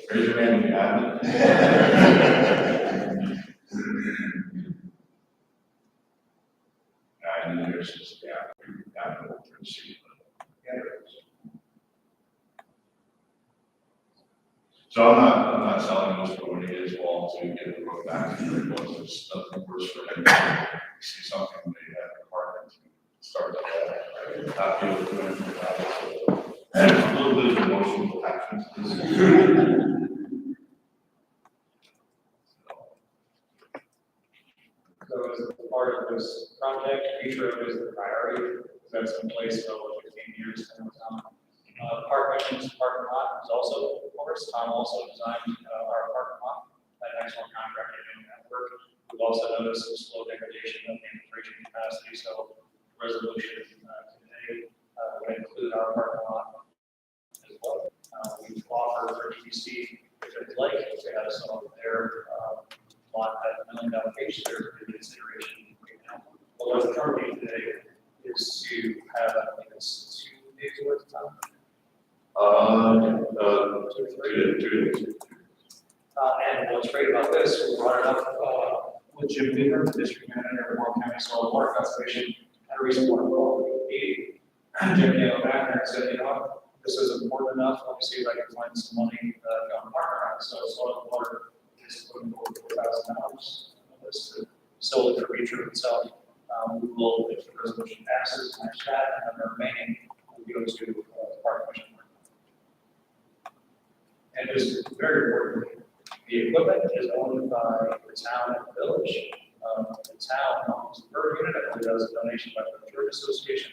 Raise your hand if you have it. And then there's this gap, down in the see. So I'm not selling this for what it is, all to get the road back to where it was. There's nothing worse for him to see something they have a partner to start like that. Not feel good for that. And a little bit of emotional attachment to this. So as part of this project, future road is the priority, because that's in place for over 15 years. Park Mission's parking lot is also, of course, Tom also designed our parking lot, that excellent contractor doing that work. We've also noticed some slow degradation of the infiltration capacity, so resolution today would include our parking lot as well. We've offered for DPC, if they'd like, if they have some of their lot at $1 million case, they're in consideration right now. But what's currently today is to have, I think it's 2 days worth of time. 2 days. And what's great about this, we brought it up with Jim Weaver, the district manager of Warren County Soil and Water Conservation, at a recent water meeting. Jim came back there and said, you know, this is important enough. Let me see if I can find some money on partner on. So soil and water is putting over $4,000 solely for future itself. We will, if the resolution passes, match that, and then the remaining will go to the Park Commission. And just very importantly, the equipment is owned by the town and the village. The town owns per unit, I believe that was a donation by the Church Association.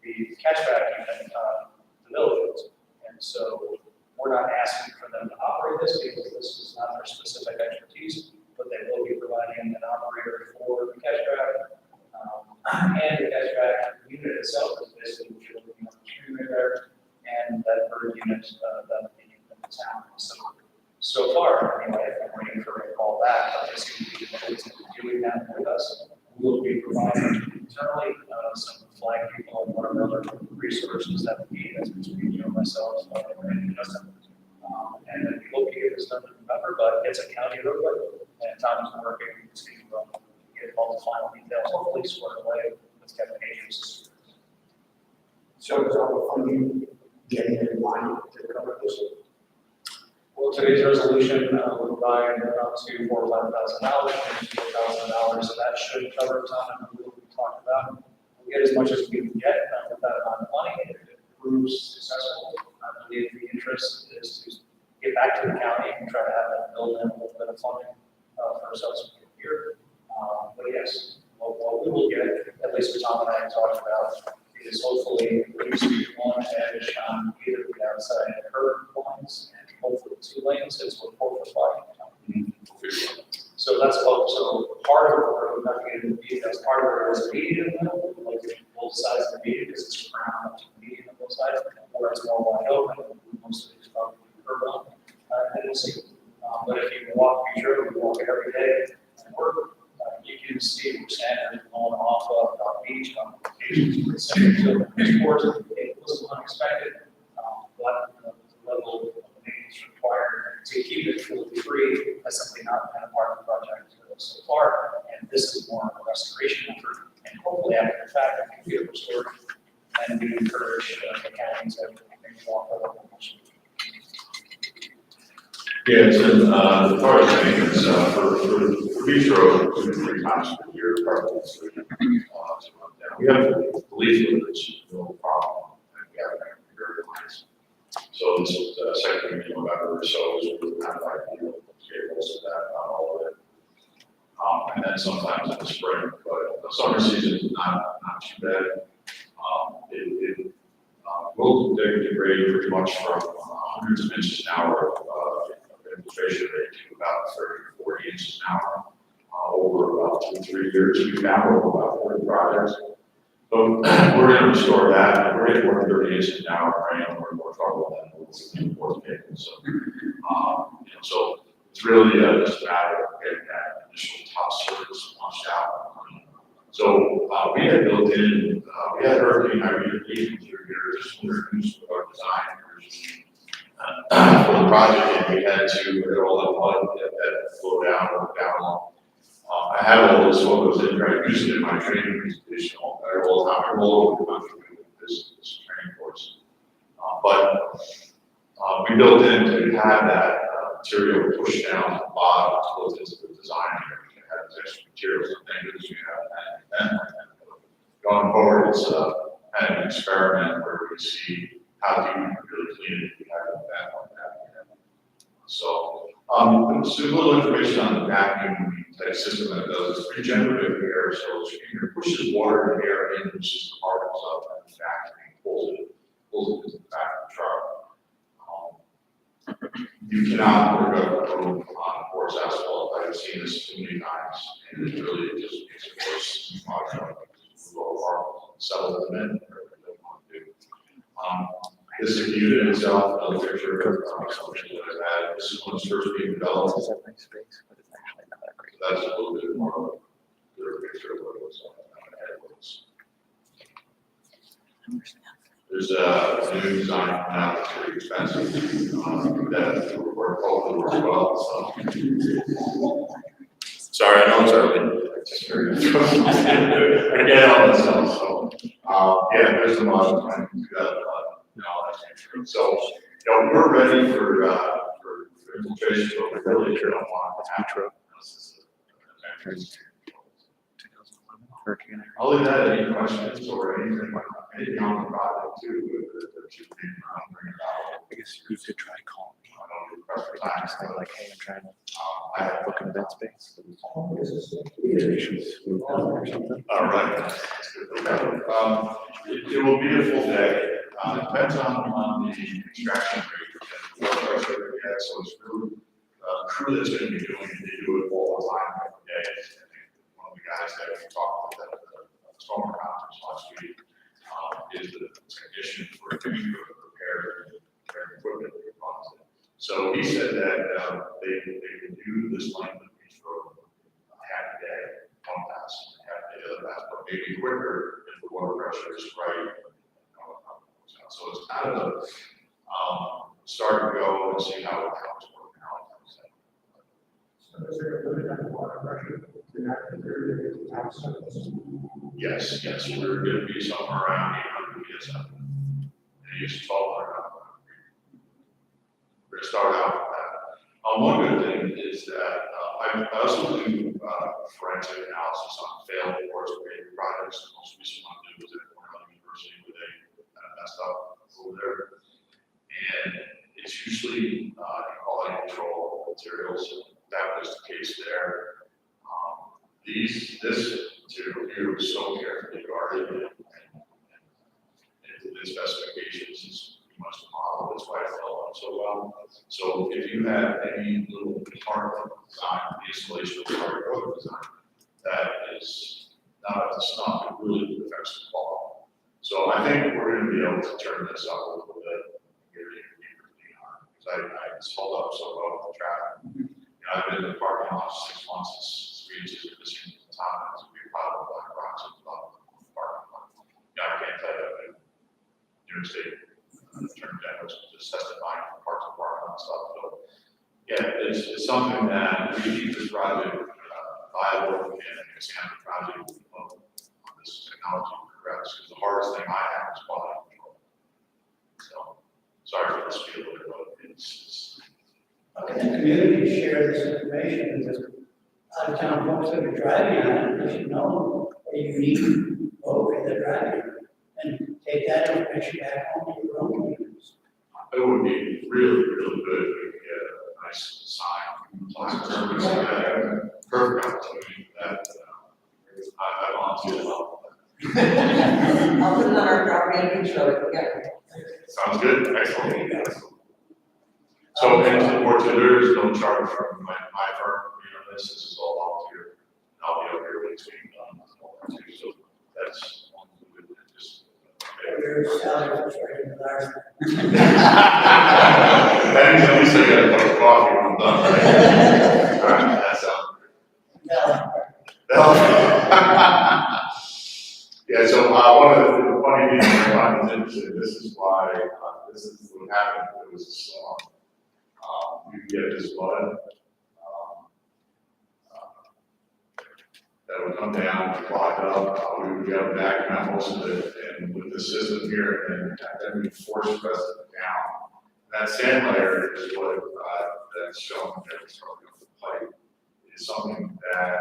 The cashback unit, the village owns. And so we're not asking for them to operate this because this is not their specific expertise, but they will be providing an operator for the cashback. And the cashback unit itself is basically what you're looking at the screen right there. And that per unit that the town. So far, anyway, I'm waiting for a call back, but they seem to be committed to doing that with us. We will be providing internally some flag people and whatever other resources that we need, as between you and myself, and Justin. And then we hope to get this done in November, but it's a county roadway, and Tom is working to get all the final details, hopefully squared away with Kevin Agencies. So is all the funding getting in line to cover this? Well, today's resolution will provide up to $4,000 or $5,000, $4,000, so that should cover Tom and what we talked about. We'll get as much as we can get with that amount of money. If it proves successful, I believe the interest is to get back to the county and try to have them build in a little bit of funding for ourselves here. But yes, what we will get, at least what Tom and I have talked about, is hopefully reducing one edge on either the outside curb lines and hopefully 2 lanes, since we're 4 foot wide. So that's what, so part of the road, not to get into the details, part of it is a median in the middle, like both sides of the median, because it's round up to the median on both sides, or it's more wide open, most of it's probably curb on. And we'll see. But if you walk each road, we walk it every day, and work. You can see we're standing going off of beach on occasions. So this course, it was unexpected, but the level of maintenance required to keep it fully free has simply not been a part of the project so far. And this is more of a restoration effort, and hopefully after the fact, it can be restored. And we encourage the county to walk the level. Yeah, so as far as maintenance, for beach road, 2 to 3 times per year, probably. We have police with this, no problem. And we have very nice. So this is the second week in November or so, is we're kind of like, cables of that, not all of it. And then sometimes in the spring, but the summer season is not too bad. It will degrade pretty much from hundreds of inches an hour infiltration rate to about 30 to 40 inches an hour over about 2 to 3 years. We found over about 40 projects. So we're going to restore that. We're getting more than 30 inches an hour rain, we're more trouble than fourth pavement. So, so it's really just a matter of getting that initial top surface punched out. So we had built in, we had Hurricane Irene through here, just introduced our design. for the project, and we had to get all that mud that flowed down or down along. I have all those photos in there. I use it in my training presentation all the time. I roll over the country with this training course. We built in to have that material pushed down to the bottom, built into the design here. We have these extra materials and things you have that. Going forward, it's kind of an experiment where we see how do you really clean it if you have a bad like that. So, so a little information on the vacuum type system that does is regenerative air. So it pushes water and air in, which is the particles up, and the vacuum pulls it into the back of the truck. You cannot work up a room on porous asphalt. I've seen this too many times, and it really just makes it worse. Settle them in, whatever they want to do. This is the unit itself, another picture of something that I've had. This is when it's first being developed. So that's a little bit more of a clearer picture of what it looks like. There's a new design coming out that's pretty expensive. That we're hoping works well. So. Sorry, I know it's early. I just heard it. I get all this stuff. So, yeah, there's some time to do that. That's true. So, we're ready for infiltration, but we really don't want to have Other than that, any questions or anything on the project too? I guess you could try calling me. Just say like, hey, I'm trying to book an event space. Or something. All right. It will be a full day. It depends on the extraction rate and what pressure we get. So it's really crew that's going to be doing it. They do it all the time every day. One of the guys that we talked with at the storm conference last week is the technician for repair equipment. So he said that they can do this length of beach road half a day, one pass, half a day, the other pass, but maybe quicker if the water pressure is right. So it's kind of a start and go and see how it's working out. So is there a limit on the water pressure? Yes, we're going to be somewhere around 800 PSI. And use 1200. We're going to start out with that. One good thing is that I also do forensic analysis on failed forest grading projects. The most recent one I did was at Cornell University where they kind of messed up over there. And it's usually quality control materials. That was the case there. This material here was so carefully guarded and the specifications is pretty much the model. That's why it fell out so well. So if you have any little part of the design, the installation of the road design, that is not up to snuff, it really affects the quality. So I think we're going to be able to turn this up a little bit and get it even deeper beyond. Because it's held up so well with the traffic. I've been in the parking lot 6 months, it's 3 inches of this at the time, it's a big pile of black rocks at the bottom of the parking lot. I can't tell you, New York State Attorney General just testifying for parts of parking lot stuff. So, yeah, it's something that we keep this project viable and expand the project on this technology progress. Because the hardest thing I have is quality control. So, sorry for the spiel, but it's Okay, the community share this information because out of town folks that are driving on it, they should know a unique roadway they're driving on. And take that information back home to your own communities. it would be really, really good if we could get a nice sign. Perfect opportunity for that. I volunteer to help. I'll put it on our property and show it, yeah. Sounds good, excellent. So, and to the board, too, there is no charge from my firm, this is all volunteer. I'll be over here when it's being done, so that's just. Your salary was right in the last. That means at least I got a cup of coffee when I'm done, right? All right, that sounds good. Yeah, so one of the funny things I find is just say, this is why, this is what happened, if it was a storm. You get this mud, that would come down, clog up, we would be able to vacuum out most of it, and with the system here, and then we force press it down. That sand layer is what, that's shown there, it's probably on the plate, is something that,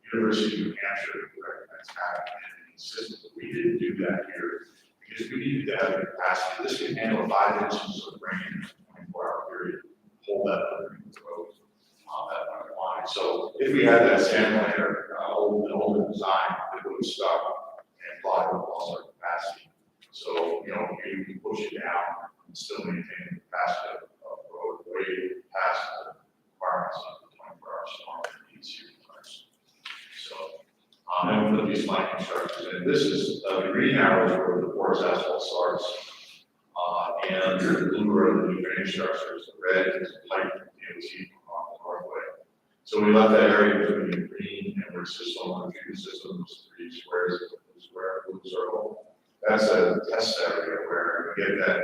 the University of New Hampshire recommends having in the system. We didn't do that here, because we needed to have the capacity, this can handle 5 inches of rain in a 24-hour period, hold that underneath the road. That line. So if we had that sand layer, older design, it would have stuck and clogged up all our capacity. So, you know, you can push it down and still maintain the capacity of the road way past the requirements of the 24-hour storm that needs here. So, and we put these flanking structures in. This is the green arrows where the porous asphalt starts, and the blue are the new drainage structures. The red is the pipe from DOT on the northway. So we left that area between the green and where it's just on the treated system, those 3 squares, square blue circle. That's a test area where we get that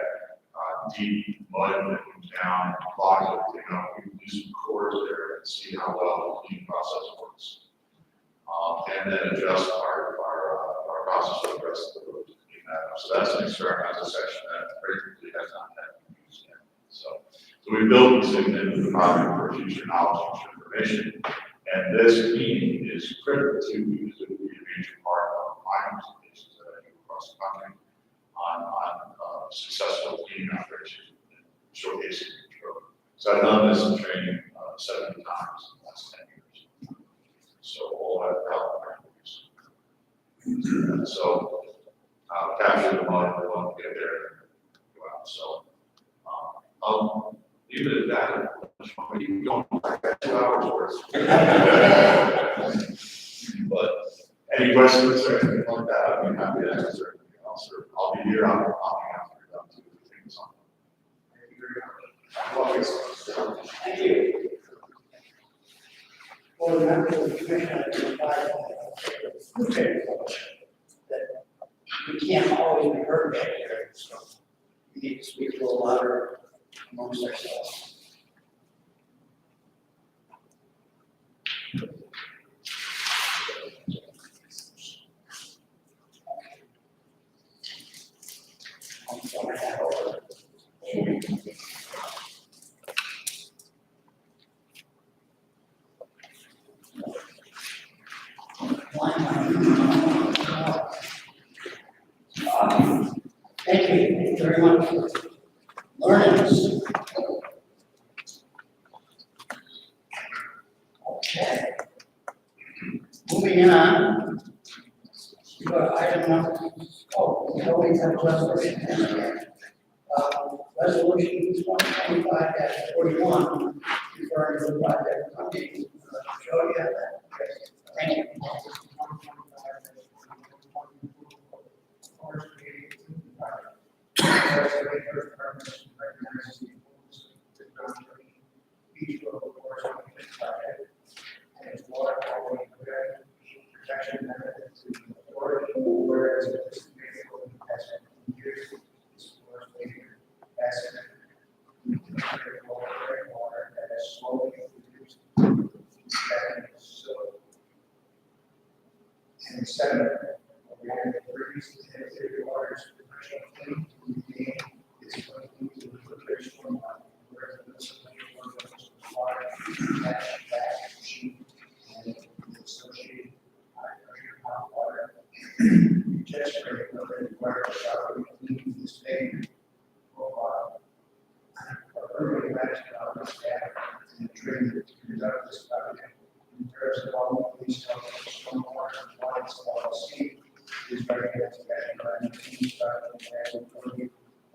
deep mud that comes down and clogs everything up. We can do some cores there and see how well the cleaning process works. And then adjust our process for the rest of the road to clean that up. So that's an experimental section that practically has not been used yet. So we built these things into the project for future knowledge and information. And this cleaning is critical too, because it will be a major part of my presentations that I do across the country on successful cleaning operations and showcasing control. So I've done this in training 70 times in the last 10 years. So all that help. So capture the mud, we want to get there and go out. So I'll leave it at that. You don't like 2 hours worth. But any questions or anything like that, I'd be happy to answer anything else. Or I'll be here. I'll be after you're done to do things on. Thank you very much. Thank you. Well, the members of the commission identified that we can't always be heard back here, so we need to speak a little louder amongst ourselves. I'm sorry, I over. Thank you very much for learning this. Okay. Moving on. We go to item number, we always have a resolution. Resolution 2025-41, referring to the project funding. Show you that. Thank you. Protection benefits to the authority, whereas this vehicle has been years, this was later, as water that has slowly reduced. So, and seven, we have the breeze and the waters, professional clean to regain its clean to the filtration from whereas this water, back, sheet, and the associated water. Just for the water shower, we need this payment for urban management staff and training to conduct this project. In terms of all of these stormwater compliance policy, is recognized by the team starting and authority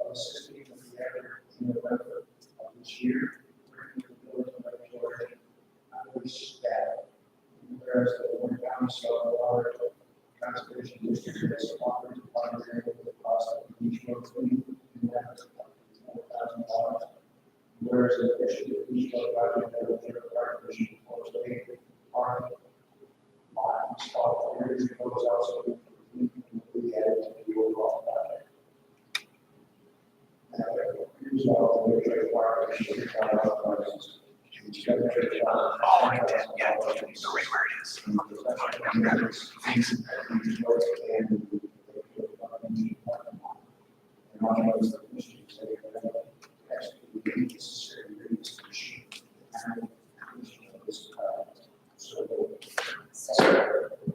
of assisting with the effort in November of this year, working with the village authority, police staff. Whereas the Warren County Solid Water Conservation District has offered to fund the cost of each road cleaning in that $4,000. Whereas the official of each road project that will generate partnership for state park installed 4 years ago was also we added to the overall project. Resolved, the Village Park Commission hereby authorizes to expend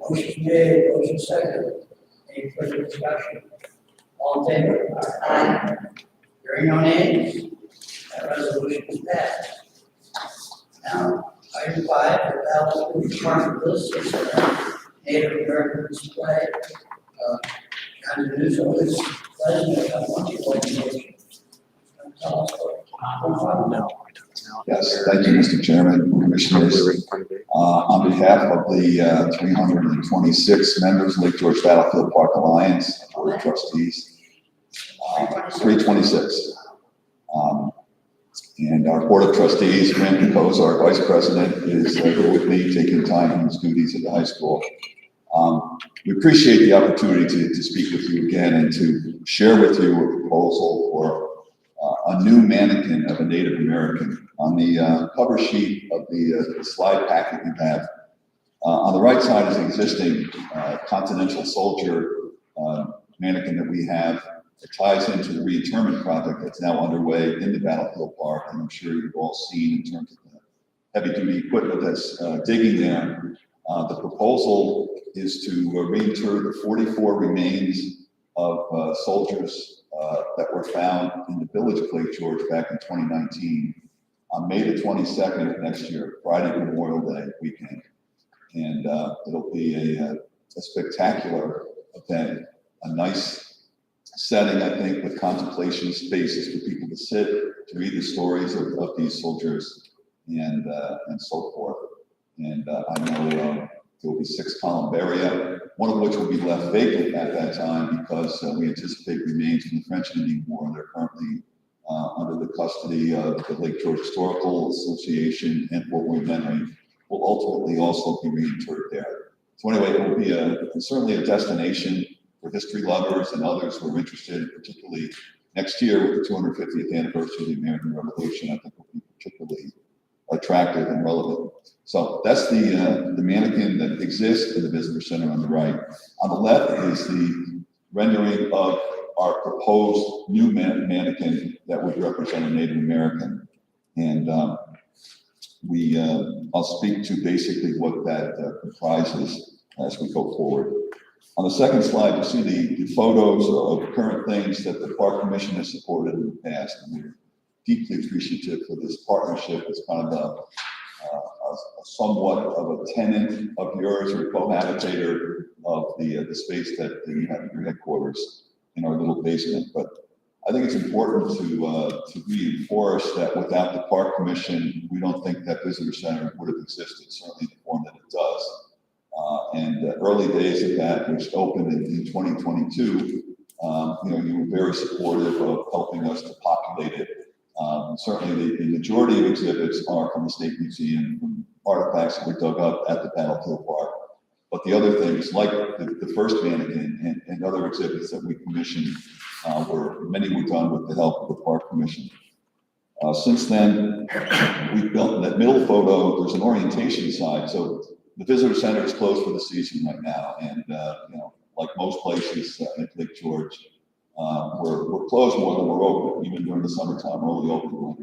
Motion made, motion second. Any further discussion? All in favor? Aye. Hearing no names, that resolution is passed. Now, item 5, the Dallas Department list is Native American display. Kind of news on this president of one organization. Tell us what. No. Yes, thank you, Mr. Chairman, Commissioners. On behalf of the 326 members of Lake George Battlefield Park Alliance, Board of Trustees, 326. And our Board of Trustees, Grant Picosa, our Vice President, is here with me, taking time from his duties at the high school. We appreciate the opportunity to speak with you again and to share with you a proposal for a new mannequin of a Native American. On the cover sheet of the slide packet you have, on the right side is the existing Continental Soldier mannequin that we have. It ties into the reinterment project that's now underway in the Battlefield Park, and I'm sure you've all seen in terms of the heavy-duty equipment that's digging there. The proposal is to reinter the 44 remains of soldiers that were found in the village of Lake George back in 2019 on May the 22nd of next year, Friday Memorial Day weekend. And it'll be a spectacular event, a nice setting, I think, with contemplation spaces for people to sit, to read the stories of these soldiers and so forth. And I know there will be 6 columbarium, one of which will be left vacant at that time because we anticipate remains from the French and Indian War. They're currently under the custody of the Lake George Historical Association and Fort Wayne Memory, will ultimately also be reinterred there. So anyway, it will be certainly a destination for history lovers and others who are interested, particularly next year with the 250th anniversary of the American Revolution. I think will be particularly attractive and relevant. So that's the mannequin that exists in the visitor center on the right. On the left is the rendering of our proposed new mannequin that would represent a Native American. And I'll speak to basically what that comprises as we go forward. On the second slide, you see the photos of current things that the Park Commission has supported in the past. And we're deeply appreciative for this partnership. It's kind of a somewhat of a tenant of yours or cohabitator of the space that you have in your headquarters in our little basement. But I think it's important to reinforce that without the Park Commission, we don't think that visitor center would have existed, certainly in the form that it does. And the early days of that, which opened in 2022, you were very supportive of helping us to populate it. Certainly the majority of exhibits are from the State Museum, from artifacts that were dug up at the Battlefield Park. But the other things, like the first mannequin and other exhibits that we commissioned, many were done with the help of the Park Commission. Since then, we've built in that middle photo, there's an orientation side. So the visitor center is closed for the season right now. And, like most places at Lake George, we're closed more than we're open. Even during the summertime, we're only open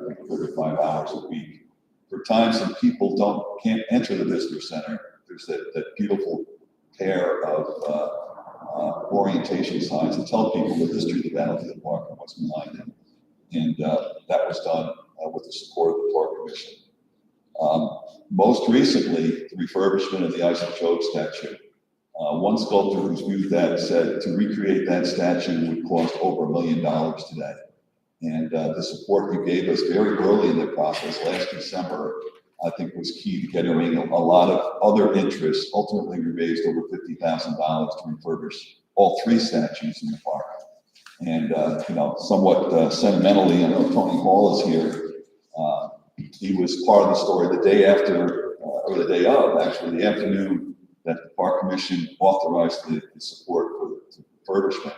like 35 hours a week. For times when people can't enter the visitor center, there's that beautiful pair of orientation signs that tell people the history of the Battlefield Park and what's behind it. And that was done with the support of the Park Commission. Most recently, the refurbishment of the Ice and Job statue. One sculptor who's viewed that said to recreate that statue would cost over $1 million today. And the support you gave us very early in the process last December, I think was key to getting a lot of other interests. Ultimately, we raised over $50,000 to refurbish all 3 statues in the park. And, somewhat sentimentally, I know Tony Hall is here. He was part of the story the day after, or the day of, actually, the afternoon that the Park Commission authorized the support for the refurbishment.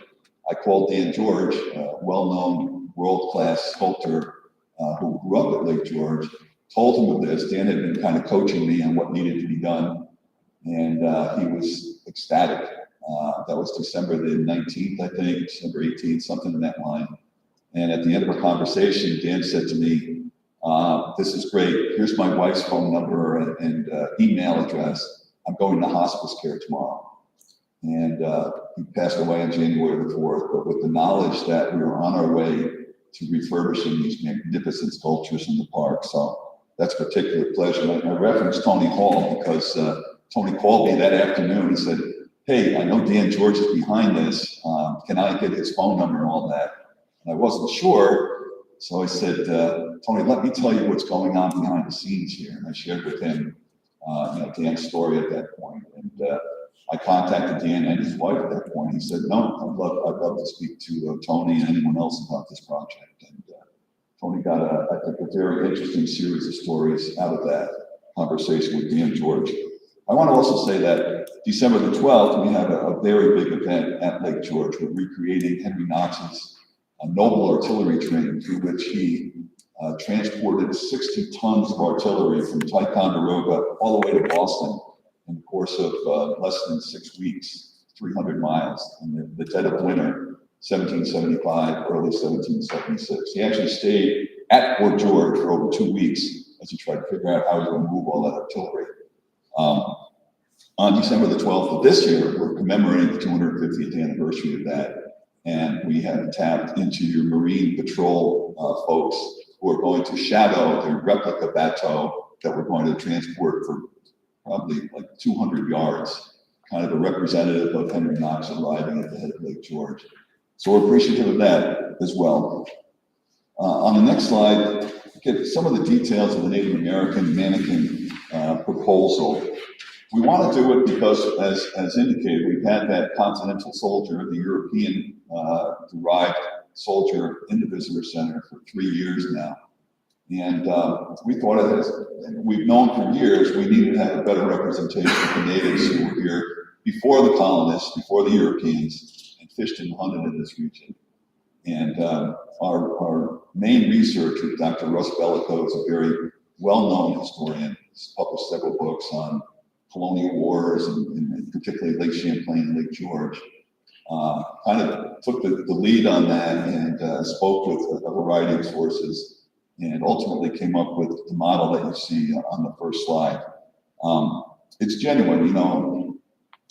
I called Dan George, a well-known world-class sculptor who grew up at Lake George, told him of this. Dan had been kind of coaching me on what needed to be done, and he was ecstatic. That was December the 19th, I think, December 18th, something in that line. And at the end of our conversation, Dan said to me, this is great. Here's my wife's phone number and email address. I'm going to hospice care tomorrow. And he passed away on January the 4th, but with the knowledge that we were on our way to refurbishing these magnificent sculptures in the park. So that's a particular pleasure. I referenced Tony Hall because Tony called me that afternoon and said, hey, I know Dan George is behind this. Can I get his phone number and all that? And I wasn't sure. So I said, Tony, let me tell you what's going on behind the scenes here. And I shared with him, Dan's story at that point. And I contacted Dan and his wife at that point. He said, no, I'd love to speak to Tony and anyone else about this project. And Tony got, I think, a very interesting series of stories out of that conversation with Dan George. I want to also say that December the 12th, we have a very big event at Lake George. We're recreating Henry Knox's noble artillery train through which he transported 60 tons of artillery from Ticonderoga all the way to Boston in the course of less than 6 weeks, 300 miles in the dead of winter, 1775, early 1776. He actually stayed at Fort George for over 2 weeks as he tried to figure out how he was going to move all that artillery. On December the 12th of this year, we're commemorating the 250th anniversary of that. And we have tapped into your Marine Patrol folks who are going to shadow the replica bateau that we're going to transport for probably like 200 yards, kind of a representative of Henry Knox arriving at the head of Lake George. So we're appreciative of that as well. On the next slide, get some of the details of the Native American mannequin proposal. We want to do it because, as indicated, we've had that continental soldier, the European derived soldier in the visitor center for 3 years now. And we thought, we've known for years, we needed to have a better representation of the natives who were here before the colonists, before the Europeans, and fished and hunted in this region. And our main researcher, Dr. Russ Bellico, is a very well-known historian. He's published several books on colonial wars and particularly Lake Champlain and Lake George. Kind of took the lead on that and spoke with a variety of sources and ultimately came up with the model that you see on the first slide. It's genuine,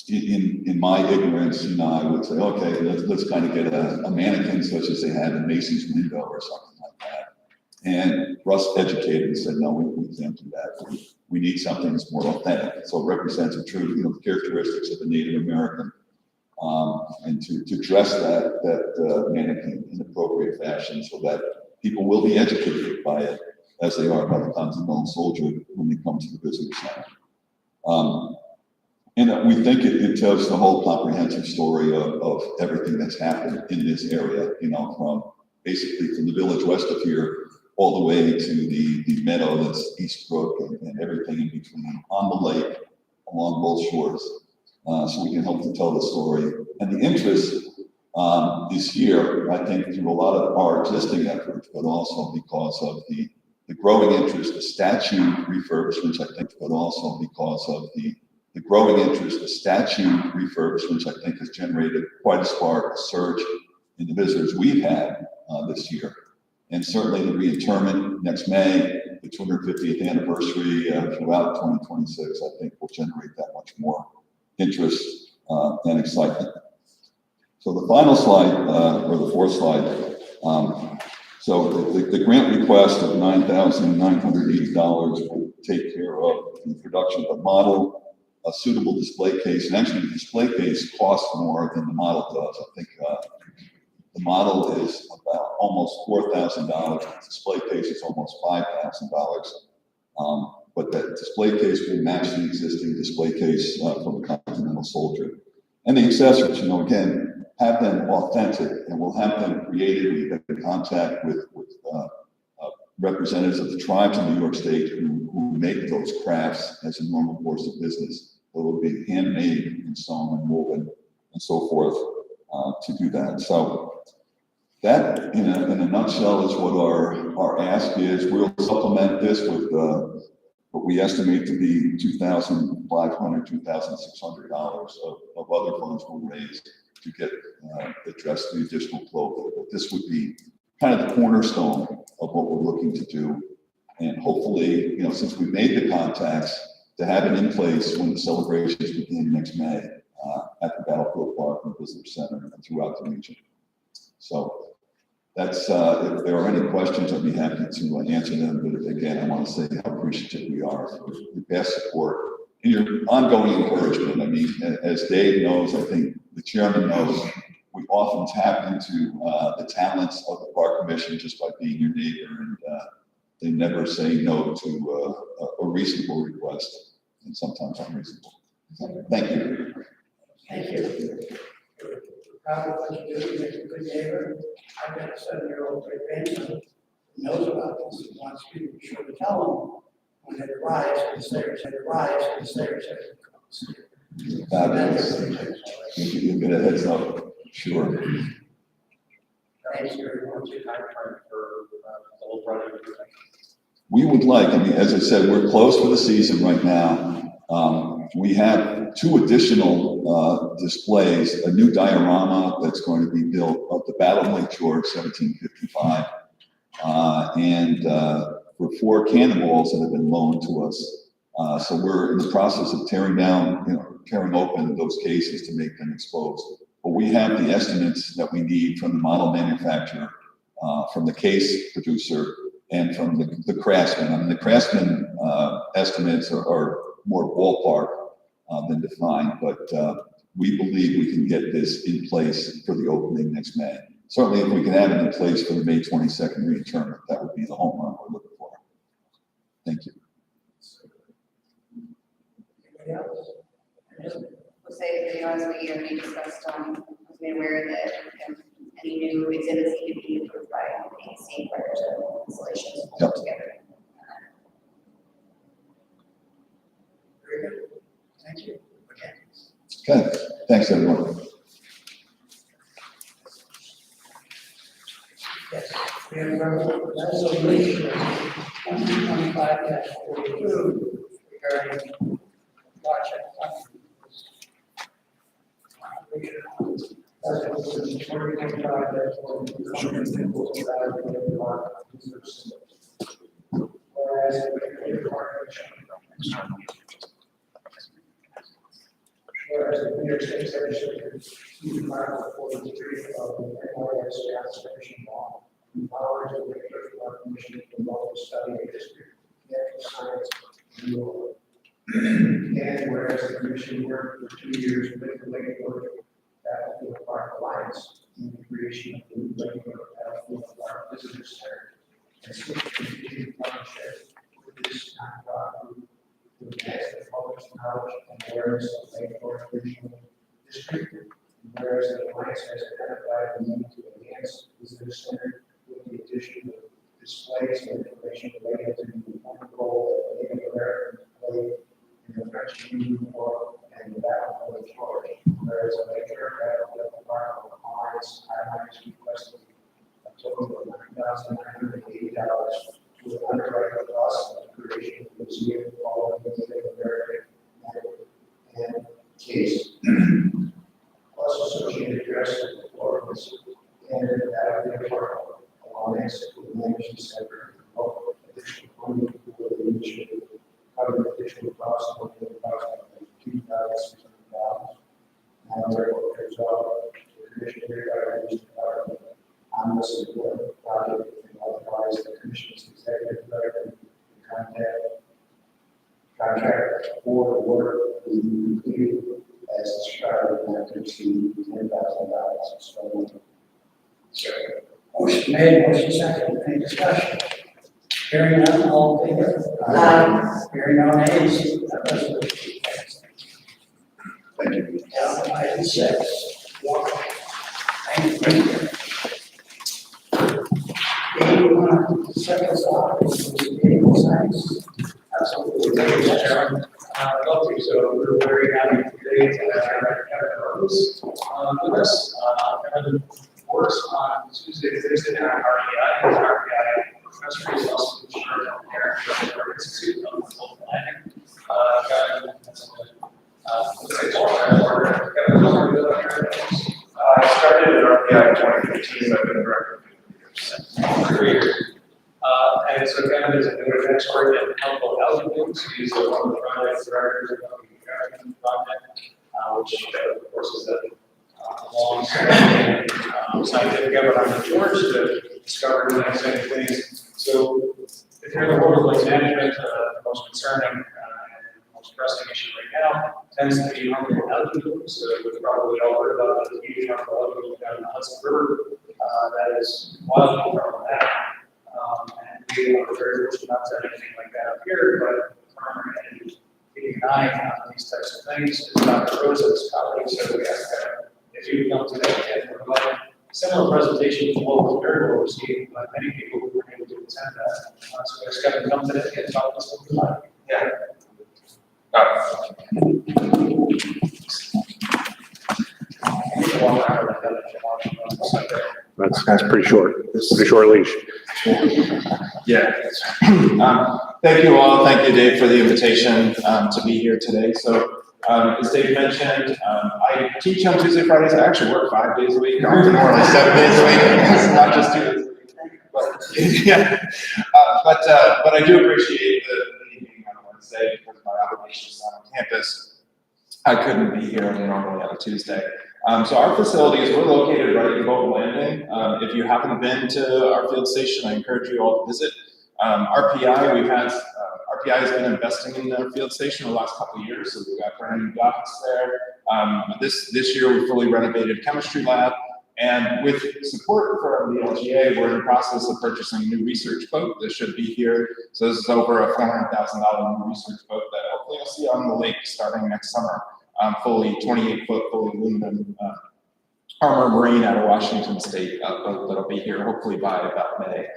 in my ignorance, I would say, okay, let's kind of get a mannequin such as they had in Macy's window or something like that. And Russ educated and said, no, we can't do that. We need something that's more authentic. So it represents the true, the characteristics of the Native American, and to dress that mannequin in appropriate fashion so that people will be educated by it as they are by the continental soldier when they come to the visitor center. And we think it tells the whole comprehensive story of everything that's happened in this area, from basically from the village west of here all the way to the meadow that's East Brook and everything in between on the lake along both shores. So we can help to tell the story. And the interest is here, I think, through a lot of our existing efforts, but also because of the growing interest, the statue refurbishments, I think, but also because of the growing interest, the statue refurbishments, I think, has generated quite a spark, a surge in the visitors we've had this year. And certainly the reinterment next May, the 250th anniversary throughout 2026, I think will generate that much more interest and excitement. So the final slide, or the fourth slide, so the grant request of $9,980 will take care of the production of a model, a suitable display case, and actually the display case costs more than the model does. I think the model is about almost $4,000. The display case is almost $5,000. But that display case will match the existing display case from the Continental Soldier. And the accessories, again, have them authentic, and we'll have them created. We've been in contact with representatives of the tribes in New York State who make those crafts as a normal course of business. It will be handmade and sewn and woven and so forth to do that. So that, in a nutshell, is what our ask is. We'll supplement this with what we estimate to be $2,500, $2,600 of other funds we'll raise to get address the additional flow. But this would be kind of the cornerstone of what we're looking to do. And hopefully, since we made the contacts, to have it in place when the celebrations begin next May at the Battlefield Park and Visitor Center and throughout the region. So that's, if there are any questions, I'd be happy to answer them. But again, I want to say how appreciative we are for your past support and your ongoing encouragement. I mean, as Dave knows, I think the chairman knows, we often tap into the talents of the Park Commission just by being your neighbor, and they never say no to a reasonable request, and sometimes unreasonable. Thank you. Thank you. Proud of what you do, you make a good neighbor. I've got a 7-year-old great grandson who knows about this, and wants you to be sure to tell him when it arrives, and it arrives, Fabulous. You get a heads up, sure. Thanks very much. For the whole project. We would like, I mean, as I said, we're closed for the season right now. We have 2 additional displays, a new diorama that's going to be built of the Battle of Lake George, 1755, and for 4 cannonballs that have been loaned to us. So we're in the process of tearing open those cases to make them exposed. But we have the estimates that we need from the model manufacturer, from the case producer, and from the craftsman. I mean, the craftsman estimates are more ballpark than defined, but we believe we can get this in place for the opening next May. Certainly, if we can have it in place for the May 22nd re-tournament, that would be the home run we're looking for. Thank you. Anybody else? We'll say, as we already discussed, was made aware that any new exhibits need to be approved by LGPC prior to installations Yep. together. Very good. Thank you. Okay. Okay, thanks, everyone. Yes, we have a resolution 2025-42 regarding project funding. Resolution 2025-42. Whereas the Community Park Commission. Whereas the New York State Legislature, Article 43 of the NYS Conservation Law, empowers the Community Park Commission to promote the study of history, natural science, and law. And whereas the commission worked for 2 years with the Lake Park Battlefield Park Alliance in the creation of the new Lake Park Battlefield Park Visitor Center, and switched to continued partnership with this nonprofit group to advance the public's knowledge and awareness of Lake Forest Regional District. And whereas the Alliance has identified the need to enhance the visitor center with the addition of displays and information related to the important role that Native Americans played in the French Union War and the Battle of Lake George. Whereas the Lake George Battlefield Park Alliance highlights requested a total of $9,980 to underwrite the cost of the creation of the museum following the Native American and case, plus associated dress performance and the Battlefield Park Alliance to manage the center of additional funding for the initiative, covering additional costs of approximately $2,600. And therefore, resolved, the commission hereby released the department on this important project and authorize the commission's executive director to contract for the work to be completed as described in that to exceed $10,000. So, motion made, motion second, any discussion? Hearing none, all in favor? Hearing no nays, that resolution passes. Thank you. Down to item 6. Walk. Thank you. Dave, you want to set us off with some table signs? Absolutely. Thank you, Mr. Chairman. I'd love to. So we're very happy today to have Kevin Rose with us. Kevin course on Tuesday, Thursday, and RPI. RPI professor is also in charge of the Parent Institute of Global Planning. I started at RPI in 2015, I've been director for 3 years. And so Kevin is a new expert in healthful housing groups. He's one of the project directors of the American Project, which of course is a long-standing scientific effort on the George to discover and exciting things. So if you're in the world of waste management, the most concerning and most pressing issue right now tends to be harmful algae blooms. So we've probably all heard about the huge harmful algae bloom down in the Hudson River that is wildly problematic. And we are very fortunate not to have anything like that up here, but keeping an eye on these types of things is Dr. Rose's colleague. So we ask that if you come today and provide a similar presentation to what was very well received by many people who were able to attend that. So we ask Kevin to come today and talk to us about it. Yeah. That's pretty short. Pretty short leash. Yeah. Thank you all. Thank you, Dave, for the invitation to be here today. So, as Dave mentioned, I teach on Tuesday, Fridays. I actually work 5 days a week, often more like 7 days a week. It's not just 2 days a week. But, yeah. But I do appreciate the meeting on Wednesday because of my obligations on campus. I couldn't be here normally on a Tuesday. So our facilities, we're located right in Bolton Landing. If you haven't been to our field station, I encourage you all to visit. RPI has been investing in our field station the last couple of years, so we've got brand new docks there. This year we fully renovated chemistry lab, and with support from the LGA, we're in the process of purchasing a new research boat that should be here. So this is over a $400,000 new research boat that hopefully you'll see on the lake starting next summer. Fully 28-foot, fully aluminum armor marine out of Washington State boat that'll be here hopefully by about May.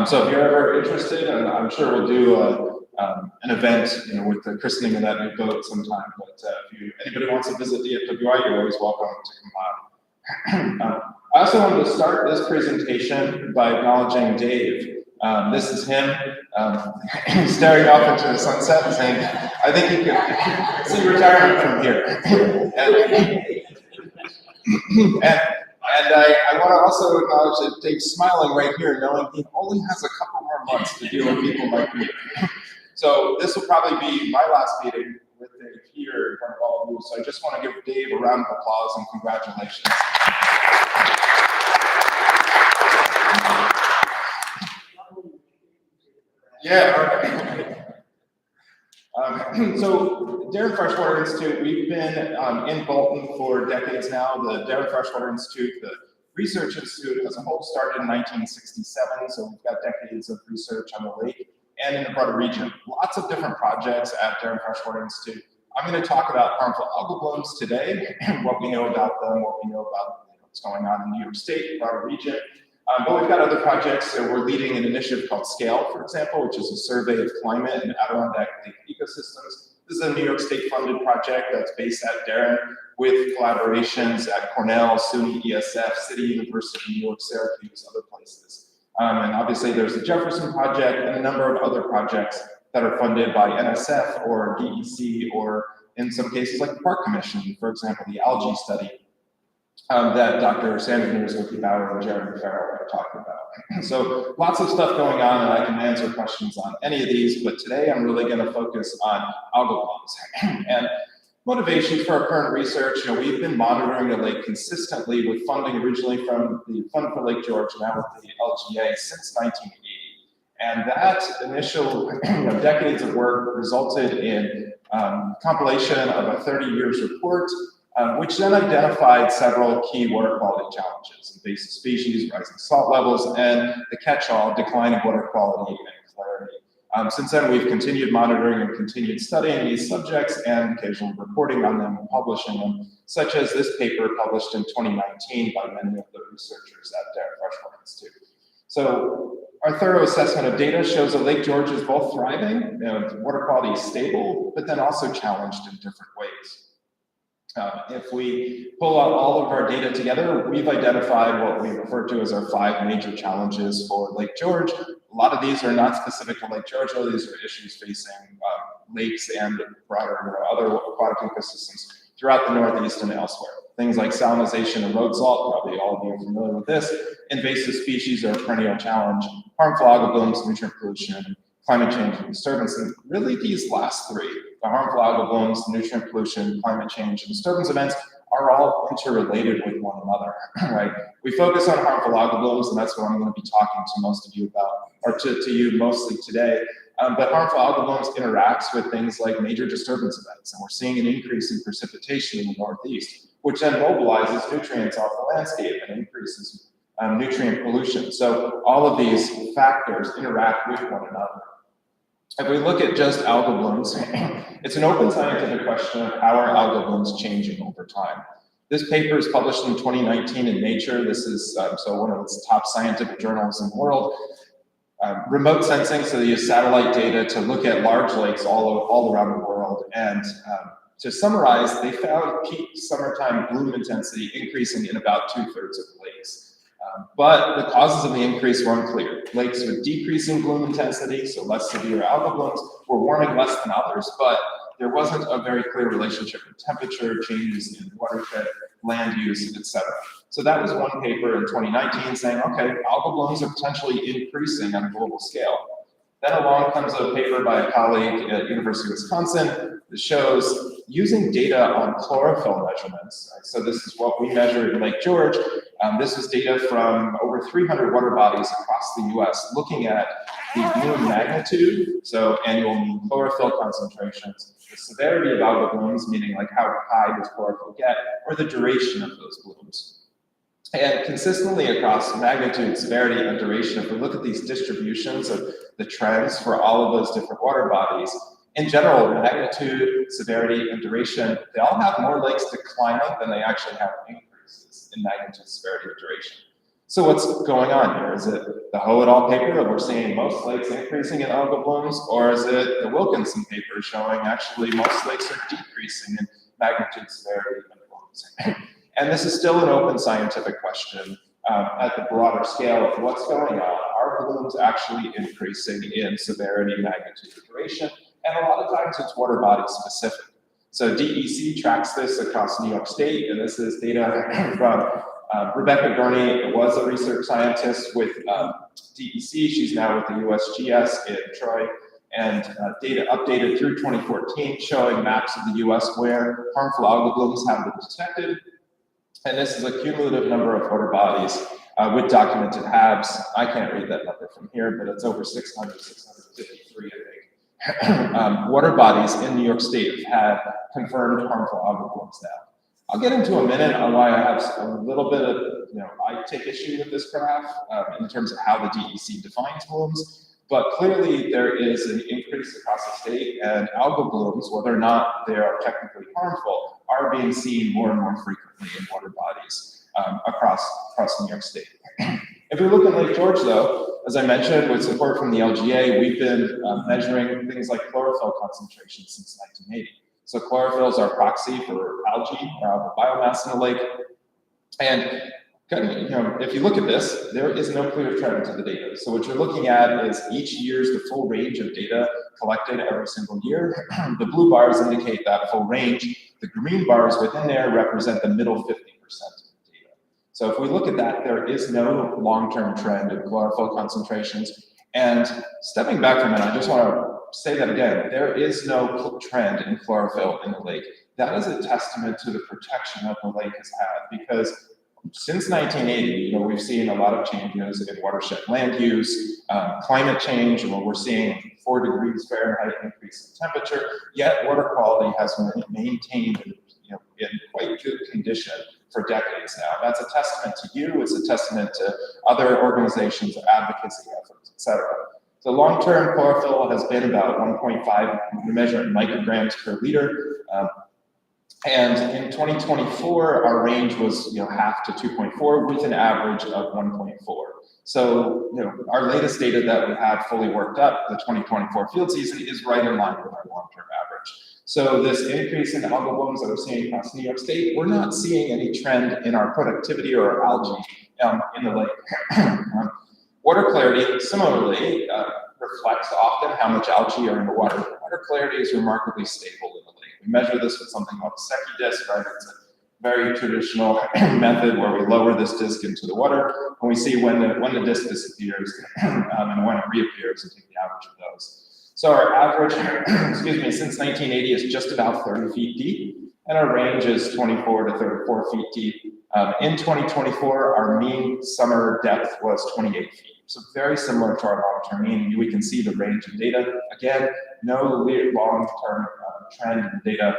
So if you're ever interested, and I'm sure we'll do an event, with the christening of that new boat sometime. But if anybody wants to visit the FWI, you're always welcome to come on. I also wanted to start this presentation by acknowledging Dave. This is him staring off into the sunset and saying, I think you can see retirement from here. And I want to also acknowledge that Dave's smiling right here, knowing he only has a couple more months to deal with people like me. So this will probably be my last meeting with Dave here in front of all of you. So I just want to give Dave a round of applause and congratulations. Yeah. So Darren Freshwater Institute, we've been in Bolton for decades now. The Darren Freshwater Institute, the research institute as a whole, started in 1967. So we've got decades of research on the lake and in the broader region. Lots of different projects at Darren Freshwater Institute. I'm going to talk about harmful algal blooms today, what we know about them, what we know about what's going on in New York State, broader region. But we've got other projects. So we're leading an initiative called SCALE, for example, which is a survey of climate and Adirondack Lake ecosystems. This is a New York State funded project that's based at Darren with collaborations at Cornell, SUNY, ESF, City University, New York, Syracuse, other places. And obviously there's the Jefferson Project and a number of other projects that are funded by NSF or DEC, or in some cases like the Park Commission, for example, the algae study that Dr. Sandra Bauer and Jeremy Farrell are talking about. So lots of stuff going on, and I can answer questions on any of these, but today I'm really going to focus on algal blooms. And motivations for our current research, we've been monitoring the lake consistently with funding originally from the Fund for Lake George, now with the LGA, since 1980. And that initial decades of work resulted in compilation of a 30 years report, which then identified several key water quality challenges: invasive species, rising salt levels, and the catch-all, declining water quality and clarity. Since then, we've continued monitoring and continued studying these subjects and occasionally reporting on them and publishing them, such as this paper published in 2019 by many of the researchers at Darren Freshwater Institute. So our thorough assessment of data shows that Lake George is both thriving, water quality is stable, but then also challenged in different ways. If we pull out all of our data together, we've identified what we refer to as our 5 major challenges for Lake George. A lot of these are not specific to Lake George, though. These are issues facing lakes and broader other aquatic ecosystems throughout the Northeast and elsewhere. Things like salinization and road salt, probably all of you are familiar with this. Invasive species are a perennial challenge. Harmful algal blooms, nutrient pollution, climate change and disturbance. And really these last 3, the harmful algal blooms, nutrient pollution, climate change, and disturbance events are all interrelated with one another, right? We focus on harmful algal blooms, and that's what I'm going to be talking to most of you about, or to you mostly today. But harmful algal blooms interacts with things like major disturbance events, and we're seeing an increase in precipitation in the Northeast, which then mobilizes nutrients off the landscape and increases nutrient pollution. So all of these factors interact with one another. If we look at just algal blooms, it's an open scientific question of how are algal blooms changing over time. This paper is published in 2019 in Nature. This is so one of its top scientific journals in the world. Remote sensing, so they use satellite data to look at large lakes all around the world. And to summarize, they found peak summertime bloom intensity increasing in about 2/3 of the lakes. But the causes of the increase were unclear. Lakes with decreasing bloom intensity, so less severe algal blooms, were warming less than others, but there wasn't a very clear relationship with temperature, changes in watershed, land use, etc. So that was one paper in 2019 saying, okay, algal blooms are potentially increasing on a global scale. Then along comes a paper by a colleague at University of Wisconsin that shows using data on chlorophyll measurements. Right? So this is what we measured in Lake George. This was data from over 300 water bodies across the US looking at the bloom magnitude, so annual mean chlorophyll concentrations, the severity of algal blooms, meaning like how high does chlorophyll get, or the duration of those blooms. And consistently across magnitude, severity, and duration, if we look at these distributions of the trends for all of those different water bodies, in general, magnitude, severity, and duration, they all have more lakes declining than they actually have increases in magnitude, severity, and duration. So what's going on here? Is it the Ho-et-al paper that we're seeing most lakes increasing in algal blooms, or is it the Wilkinson paper showing actually most lakes are decreasing in magnitude, severity, and blooms? And this is still an open scientific question at the broader scale of what's going on. Are blooms actually increasing in severity, magnitude, and duration? And a lot of times it's water body specific. So DEC tracks this across New York State, and this is data from Rebecca Gurney was a research scientist with DEC. She's now with the USGS in Troy, and data updated through 2014 showing maps of the US where harmful algal blooms have been detected. And this is a cumulative number of water bodies with documented HABs. I can't read that number from here, but it's over 600, 653, I think. Water bodies in New York State have had confirmed harmful algal blooms now. I'll get into a minute on why I have a little bit of, I take issue with this graph in terms of how the DEC defines blooms, but clearly there is an increase across the state, and algal blooms, whether or not they are technically harmful, are being seen more and more frequently in water bodies across New York State. If we look at Lake George, though, as I mentioned, with support from the LGA, we've been measuring things like chlorophyll concentration since 1980. So chlorophyll is our proxy for algae, the biomass in the lake. And if you look at this, there is no clear trend to the data. So what you're looking at is each year's the full range of data collected every single year. The blue bars indicate that full range. The green bars within there represent the middle 50% of the data. So if we look at that, there is no long-term trend in chlorophyll concentrations. And stepping back from it, I just want to say that again, there is no trend in chlorophyll in the lake. That is a testament to the protection that the lake has had, because since 1980, we've seen a lot of changes in watershed land use, climate change, and we're seeing 4 degrees Fahrenheit increase in temperature, yet water quality has been maintained in quite good condition for decades now. That's a testament to you, it's a testament to other organizations, advocacy efforts, et cetera. So long-term chlorophyll has been about 1.5, we measure in micrograms per liter. And in 2024, our range was 0.5 to 2.4 with an average of 1.4. So our latest data that we have fully worked up, the 2024 field season, is right in line with our long-term average. So this increase in algal blooms that we're seeing across New York State, we're not seeing any trend in our productivity or algae in the lake. Water clarity, similarly, reflects often how much algae are in the water. Water clarity is remarkably stable in the lake. We measure this with something called a Secchi disc, right? It's a very traditional method where we lower this disc into the water, and we see when the disc disappears and when it reappears, and take the average of those. So our average, excuse me, since 1980 is just about 30 feet deep, and our range is 24 to 34 feet deep. In 2024, our mean summer depth was 28 feet. So very similar to our long-term mean. We can see the range of data. Again, no long-term trend in data.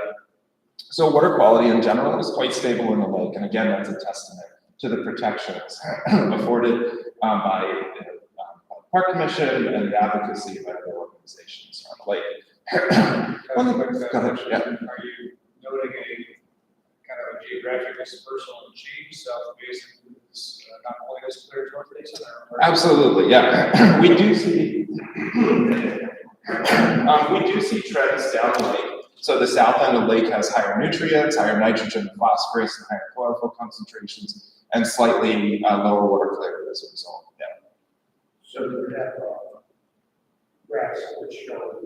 So water quality in general is quite stable in the lake. And again, that's a testament to the protections afforded by the Park Commission and the advocacy of other organizations on the lake. Go ahead, yeah. Are you noting a kind of a geographic dispersal and change? So basically, it's not quite as clear towards basin? Absolutely, yeah. We do see trends down the lake. So the south end of the lake has higher nutrients, higher nitrogen and phosphorus, and higher chlorophyll concentrations, and slightly lower water clarity as a result. Yeah. So you have graphs which show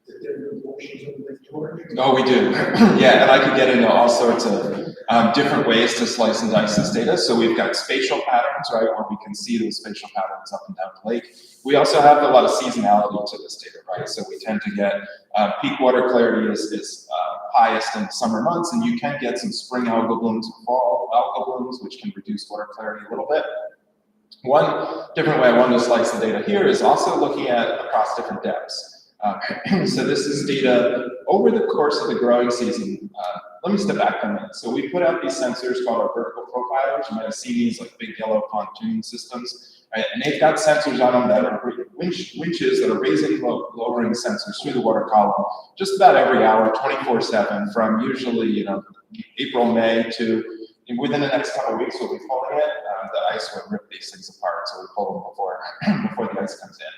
the different portions of Lake George. Oh, we do. Yeah, and I could get into all sorts of different ways to slice and dice this data. So we've got spatial patterns, right, where we can see those spatial patterns up and down the lake. We also have a lot of seasonality to this data, right? So we tend to get peak water clarity is highest in summer months, and you can get some spring algal blooms or fall algal blooms, which can reduce water clarity a little bit. One different way I wanted to slice the data here is also looking at across different depths. So this is data over the course of the growing season. Let me step back for a minute. So we put out these sensors called our vertical profilers. You might have seen these like big yellow pontoon systems, right? And they've got sensors on them that are winches that are raising and lowering sensors through the water column just about every hour, 24/7, from usually April, May to within the next couple of weeks. We'll be pulling it. The ice would rip these things apart, so we pull them before the ice comes in.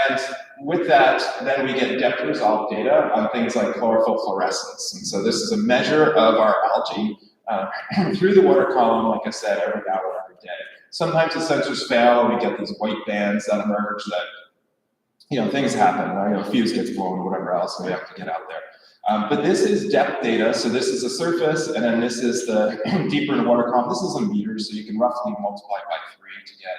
And with that, then we get depth resolved data on things like chlorophyll fluorescence. And so this is a measure of our algae through the water column, like I said, every hour, every day. Sometimes the sensors fail and we get these white bands that emerge that, things happen, right? A fuse gets blown or whatever else, and we have to get out there. But this is depth data. So this is the surface, and then this is the deeper in the water column. This is in meters, so you can roughly multiply by 3 to get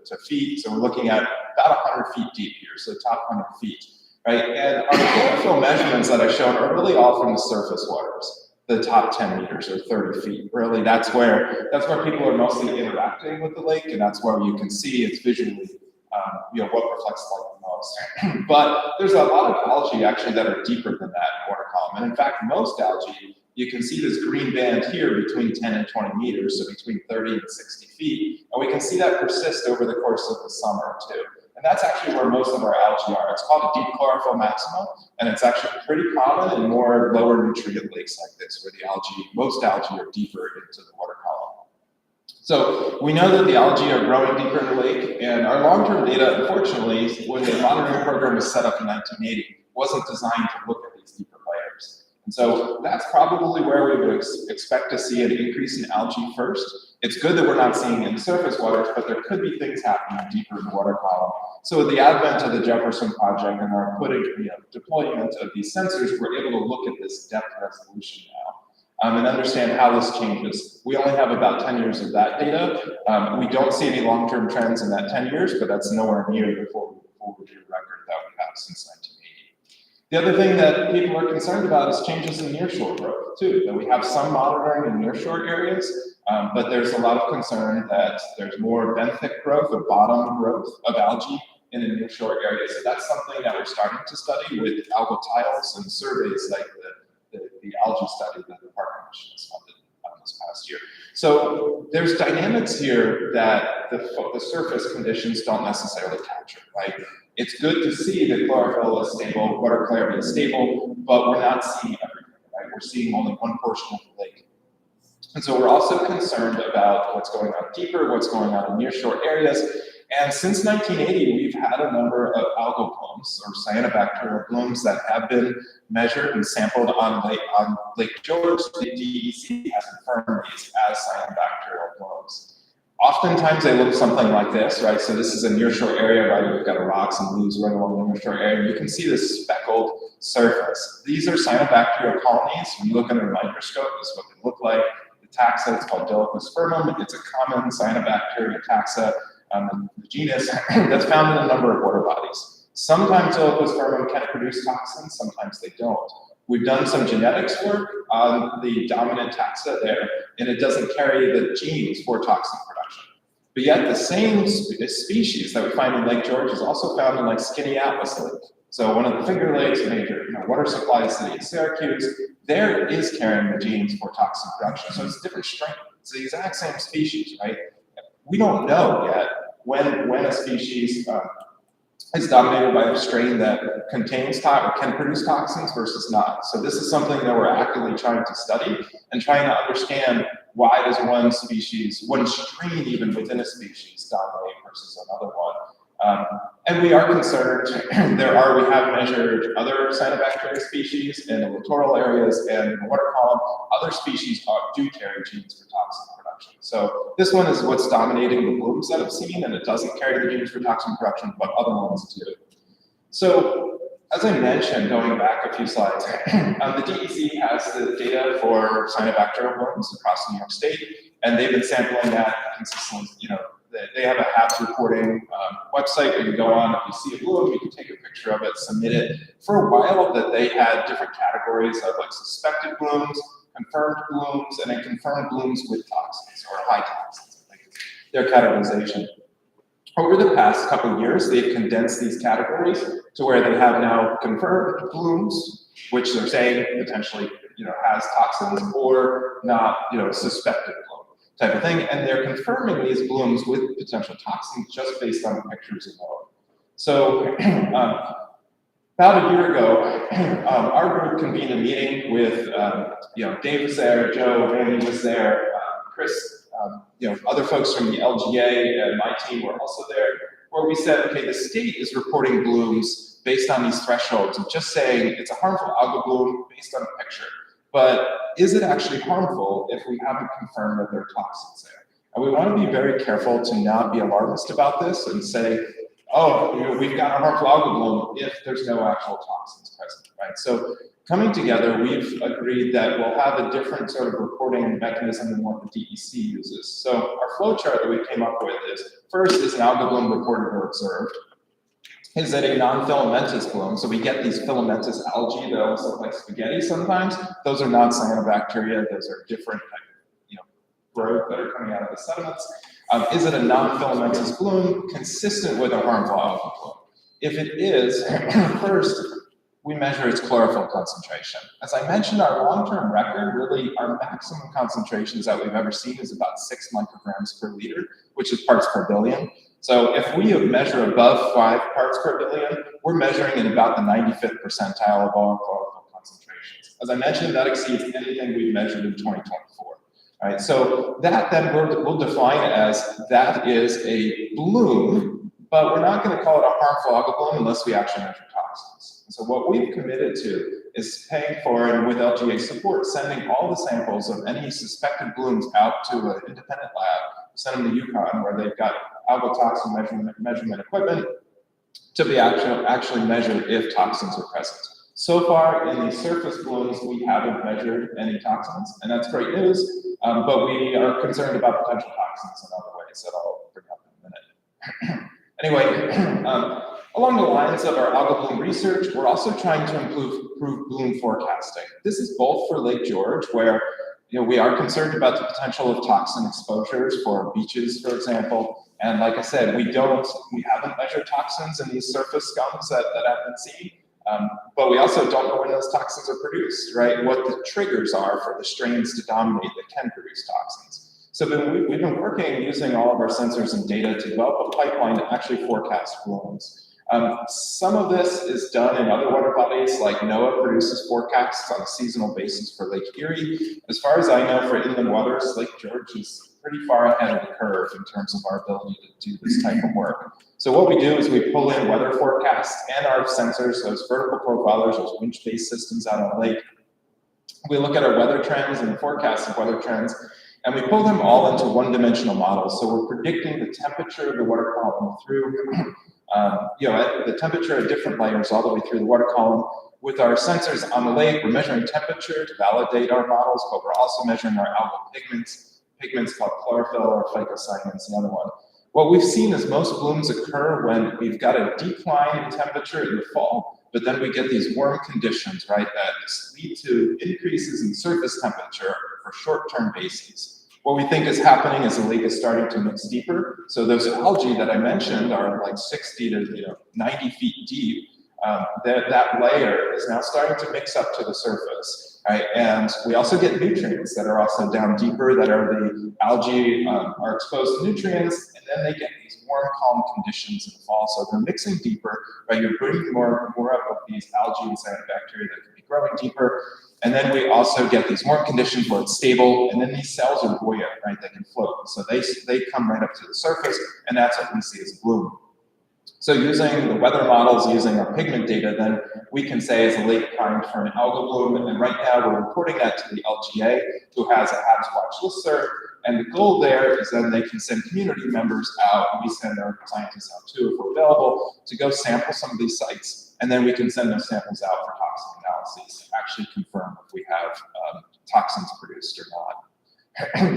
to feet. So we're looking at about 100 feet deep here, so the top 100 feet, right? And our chlorophyll measurements that I've shown are really all from the surface waters, the top 10 meters or 30 feet. Really, that's where people are mostly interacting with the lake, and that's where you can see it's visually, what reflects light the most. But there's a lot of algae actually that are deeper than that in water column, and in fact, most algae. You can see this green band here between 10 and 20 meters, so between 30 and 60 feet. And we can see that persist over the course of the summer too. And that's actually where most of our algae are. It's called a deep chlorophyll maxima, and it's actually pretty common in more lower nutrient lakes like this, where most algae are deeper into the water column. So we know that the algae are growing deeper in the lake, and our long-term data, unfortunately, when the monitoring program was set up in 1980, wasn't designed to look at these deeper layers. And so that's probably where we would expect to see an increase in algae first. It's good that we're not seeing it in surface waters, but there could be things happening deeper in the water column. So with the advent of the Jefferson Project and our deployment of these sensors, we're able to look at this depth resolution now and understand how this changes. We only have about 10 years of that data. We don't see any long-term trends in that 10 years, but that's nowhere near the full review record that we have since 1980. The other thing that people are concerned about is changes in nearshore growth too. That we have some monitoring in nearshore areas, but there's a lot of concern that there's more benthic growth or bottom growth of algae in the nearshore area. So that's something that we're starting to study with algal tiles and surveys like the algae study that the Park Commission has funded this past year. So there's dynamics here that the surface conditions don't necessarily capture, right? It's good to see that chlorophyll is stable, water clarity is stable, but we're not seeing everything, right? We're seeing only one portion of the lake. And so we're also concerned about what's going on deeper, what's going on in nearshore areas. And since 1980, we've had a number of algal blooms or cyanobacterial blooms that have been measured and sampled on Lake George. The DEC has confirmed these as cyanobacterial blooms. Oftentimes they look something like this, right? So this is a nearshore area, right? We've got rocks and leaves running along the nearshore area. You can see this speckled surface. These are cyanobacterial colonies. When you look under a microscope, this is what they look like. The taxa, it's called Dolichospermum. It's a common cyanobacteria taxa, the genus that's found in a number of water bodies. Sometimes Dolichospermum can produce toxins, sometimes they don't. We've done some genetics work on the dominant taxa there, and it doesn't carry the genes for toxin production. But yet the same species that we find in Lake George is also found in like Skinny Atlas Lake. So one of the Finger Lakes, a major water supply city in Syracuse, there is carrying the genes for toxin production. So it's a different strain. It's the exact same species, right? We don't know yet when a species is dominated by a strain that contains or can produce toxins versus not. So this is something that we're actively trying to study and trying to understand why does one species, one strain even within a species dominate versus another one. And we are concerned, we have measured other cyanobacteria species in the littoral areas and in the water column. Other species do carry genes for toxin production. So this one is what's dominating the blooms that I've seen, and it doesn't carry the genes for toxin production, but other ones do. So as I mentioned, going back a few slides, the DEC has the data for cyanobacterial blooms across New York State, and they've been sampling that consistently. They have a HABs reporting website where you go on, if you see a bloom, you can take a picture of it, submit it. For a while that they had different categories of like suspected blooms, confirmed blooms, and then confirmed blooms with toxins or high toxins, I think is their categorization. Over the past couple of years, they've condensed these categories to where they have now confirmed blooms, which they're saying potentially has toxins, or not, suspected bloom type of thing, and they're confirming these blooms with potential toxins just based on pictures alone. So about a year ago, our group convened a meeting with, Dave was there, Joe, Randy was there, Chris, other folks from the LGA and my team were also there, where we said, okay, the state is reporting blooms based on these thresholds and just saying it's a harmful algal bloom based on a picture. But is it actually harmful if we haven't confirmed that there are toxins there? And we want to be very careful to not be alarmist about this and say, oh, we've got a harmful algal bloom if there's no actual toxins present, right? So coming together, we've agreed that we'll have a different sort of reporting mechanism than what the DEC uses. So our flow chart that we came up with is, first is an algal bloom reported or observed. Is it a non-filamentous bloom? So we get these filamentous algae that almost look like spaghetti sometimes. Those are not cyanobacteria. Those are different type of, growth that are coming out of the sediments. Is it a non-filamentous bloom consistent with a harmful algal bloom? If it is, first, we measure its chlorophyll concentration. As I mentioned, our long-term record, really our maximum concentrations that we've ever seen is about 6 micrograms per liter, which is parts per billion. So if we measure above 5 parts per billion, we're measuring in about the 95th percentile of all chlorophyll concentrations. As I mentioned, that exceeds anything we've measured in 2024. All right, so that then we'll define as that is a bloom, but we're not going to call it a harmful algal bloom unless we actually measure toxins. And so what we've committed to is paying for, and with LGA support, sending all the samples of any suspected blooms out to an independent lab, send them to UConn where they've got algal toxin measurement equipment to be actually measured if toxins are present. So far in the surface blooms, we haven't measured any toxins, and that's great news, but we are concerned about potential toxins in other ways that I'll bring up in a minute. Anyway, along the lines of our algal bloom research, we're also trying to improve bloom forecasting. This is both for Lake George, where we are concerned about the potential of toxin exposures for beaches, for example. And like I said, we haven't measured toxins in these surface scums that have been seen. But we also don't know when those toxins are produced, right? What the triggers are for the strains to dominate that can produce toxins. So we've been working using all of our sensors and data to develop a pipeline to actually forecast blooms. Some of this is done in other water bodies, like NOAA produces forecasts on a seasonal basis for Lake Erie. As far as I know, for inland waters, Lake George is pretty far ahead of the curve in terms of our ability to do this type of work. So what we do is we pull in weather forecasts and our sensors, those vertical profilers, those winch-based systems out on the lake. We look at our weather trends and forecasts of weather trends, and we pull them all into one-dimensional models. So we're predicting the temperature of the water column through, the temperature at different layers all the way through the water column. With our sensors on the lake, we're measuring temperature to validate our models, but we're also measuring our algal pigments called chlorophyll or phycocyanins, the other one. What we've seen is most blooms occur when we've got a decline in temperature in the fall, but then we get these warm conditions, right, that lead to increases in surface temperature for short-term bases. What we think is happening is the lake is starting to mix deeper. So those algae that I mentioned are like 60 to 90 feet deep. That layer is now starting to mix up to the surface, right? And we also get nutrients that are also down deeper, that are the algae are exposed to nutrients, and then they get these warm, calm conditions in the fall. So they're mixing deeper, right? You're bringing more up of these algae and cyanobacteria that can be growing deeper. And then we also get these warm conditions where it's stable, and then these cells are buoyant, right? They can float. So they come right up to the surface, and that's what we see as a bloom. So using the weather models, using our pigment data, then we can say is a lake primed for an algal bloom, and right now we're reporting that to the LGA, who has a HABs Watch listserv, and the goal there is then they can send community members out, and we send our scientists out too if we're available, to go sample some of these sites, and then we can send those samples out for toxin analyses to actually confirm if we have toxins produced or not.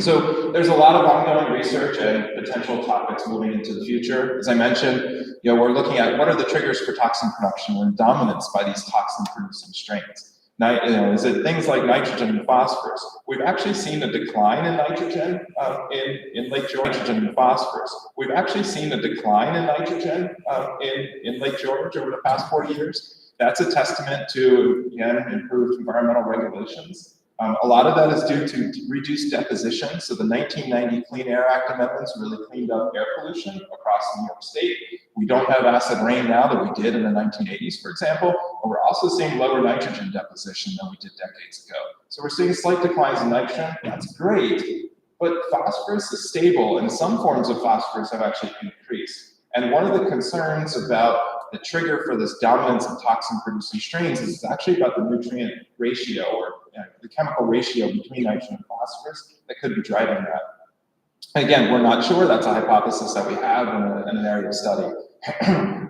So there's a lot of ongoing research and potential topics moving into the future. As I mentioned, we're looking at what are the triggers for toxin production and dominance by these toxin-producing strains. Now, is it things like nitrogen and phosphorus? We've actually seen a decline in nitrogen in Lake George. Nitrogen and phosphorus. We've actually seen a decline in nitrogen in Lake George over the past 40 years. That's a testament to, again, improved environmental regulations. A lot of that is due to reduced deposition. So the 1990 Clean Air Act amendments really cleaned up air pollution across New York State. We don't have acid rain now that we did in the 1980s, for example, but we're also seeing lower nitrogen deposition than we did decades ago. So we're seeing slight declines in nitrogen. That's great, but phosphorus is stable, and some forms of phosphorus have actually increased. And one of the concerns about the trigger for this dominance of toxin-producing strains is actually about the nutrient ratio, or the chemical ratio between nitrogen and phosphorus that could be driving that. Again, we're not sure. That's a hypothesis that we have in an area of study.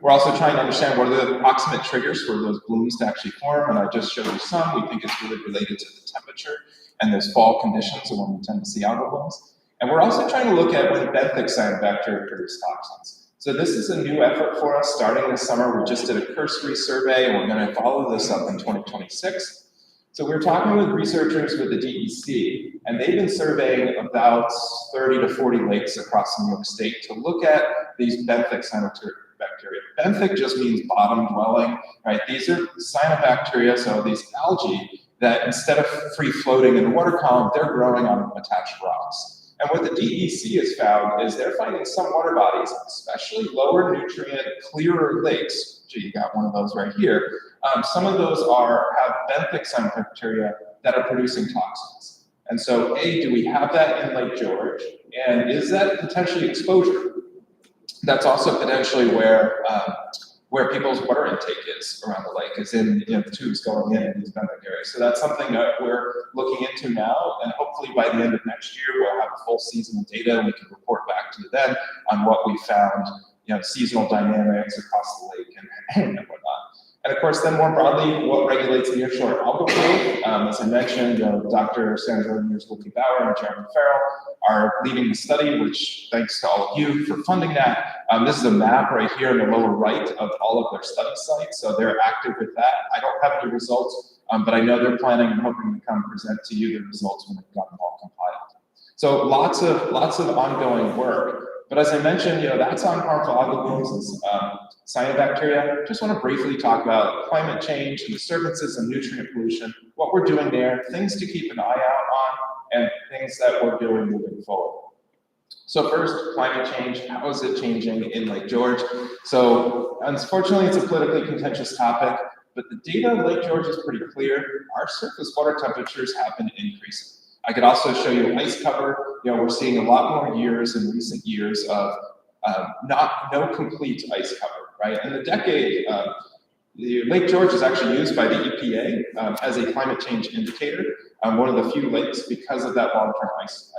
We're also trying to understand what are the approximate triggers for those blooms to actually form, and I just showed you some. We think it's really related to the temperature and those fall conditions when we tend to see algal blooms. And we're also trying to look at when benthic cyanobacteria produce toxins. So this is a new effort for us starting this summer. We just did a cursory survey, and we're going to follow this up in 2026. So we're talking with researchers with the DEC, and they've been surveying about 30 to 40 lakes across New York State to look at these benthic cyanobacteria. Benthic just means bottom dwelling, right? These are cyanobacteria, so these algae that instead of free floating in the water column, they're growing on attached rocks. And what the DEC has found is they're finding some water bodies, especially lower nutrient, clearer lakes. Gee, you got one of those right here. Some of those have benthic cyanobacteria that are producing toxins. And so, do we have that in Lake George? And is that potentially exposure? That's also potentially where people's water intake is around the lake, is in the tubes going in these benthic areas. So that's something that we're looking into now, and hopefully by the end of next year, we'll have a full season of data, and we can report back to you then on what we found, seasonal dynamics across the lake and whatnot. And of course, then more broadly, what regulates nearshore algal bloom? As I mentioned, Dr. Sandra Mears-Wilkie-Bauer and Jeremy Farrell are leading the study, which thanks to all of you for funding that. This is a map right here in the lower right of all of their study sites, so they're active with that. I don't have any results, but I know they're planning and hoping to come present to you the results when they've got them all compiled. So lots of ongoing work. But as I mentioned, that's on harmful algal blooms and cyanobacteria. Just want to briefly talk about climate change and disturbances and nutrient pollution, what we're doing there, things to keep an eye out on, and things that we're doing moving forward. So first, climate change. How is it changing in Lake George? So unfortunately, it's a politically contentious topic, but the data in Lake George is pretty clear. Our surface water temperatures have been increasing. I could also show you ice cover. You know, we're seeing a lot more years in recent years of no complete ice cover, right? In the decade, the Lake George is actually used by the EPA as a climate change indicator, one of the few lakes because of that long-term ice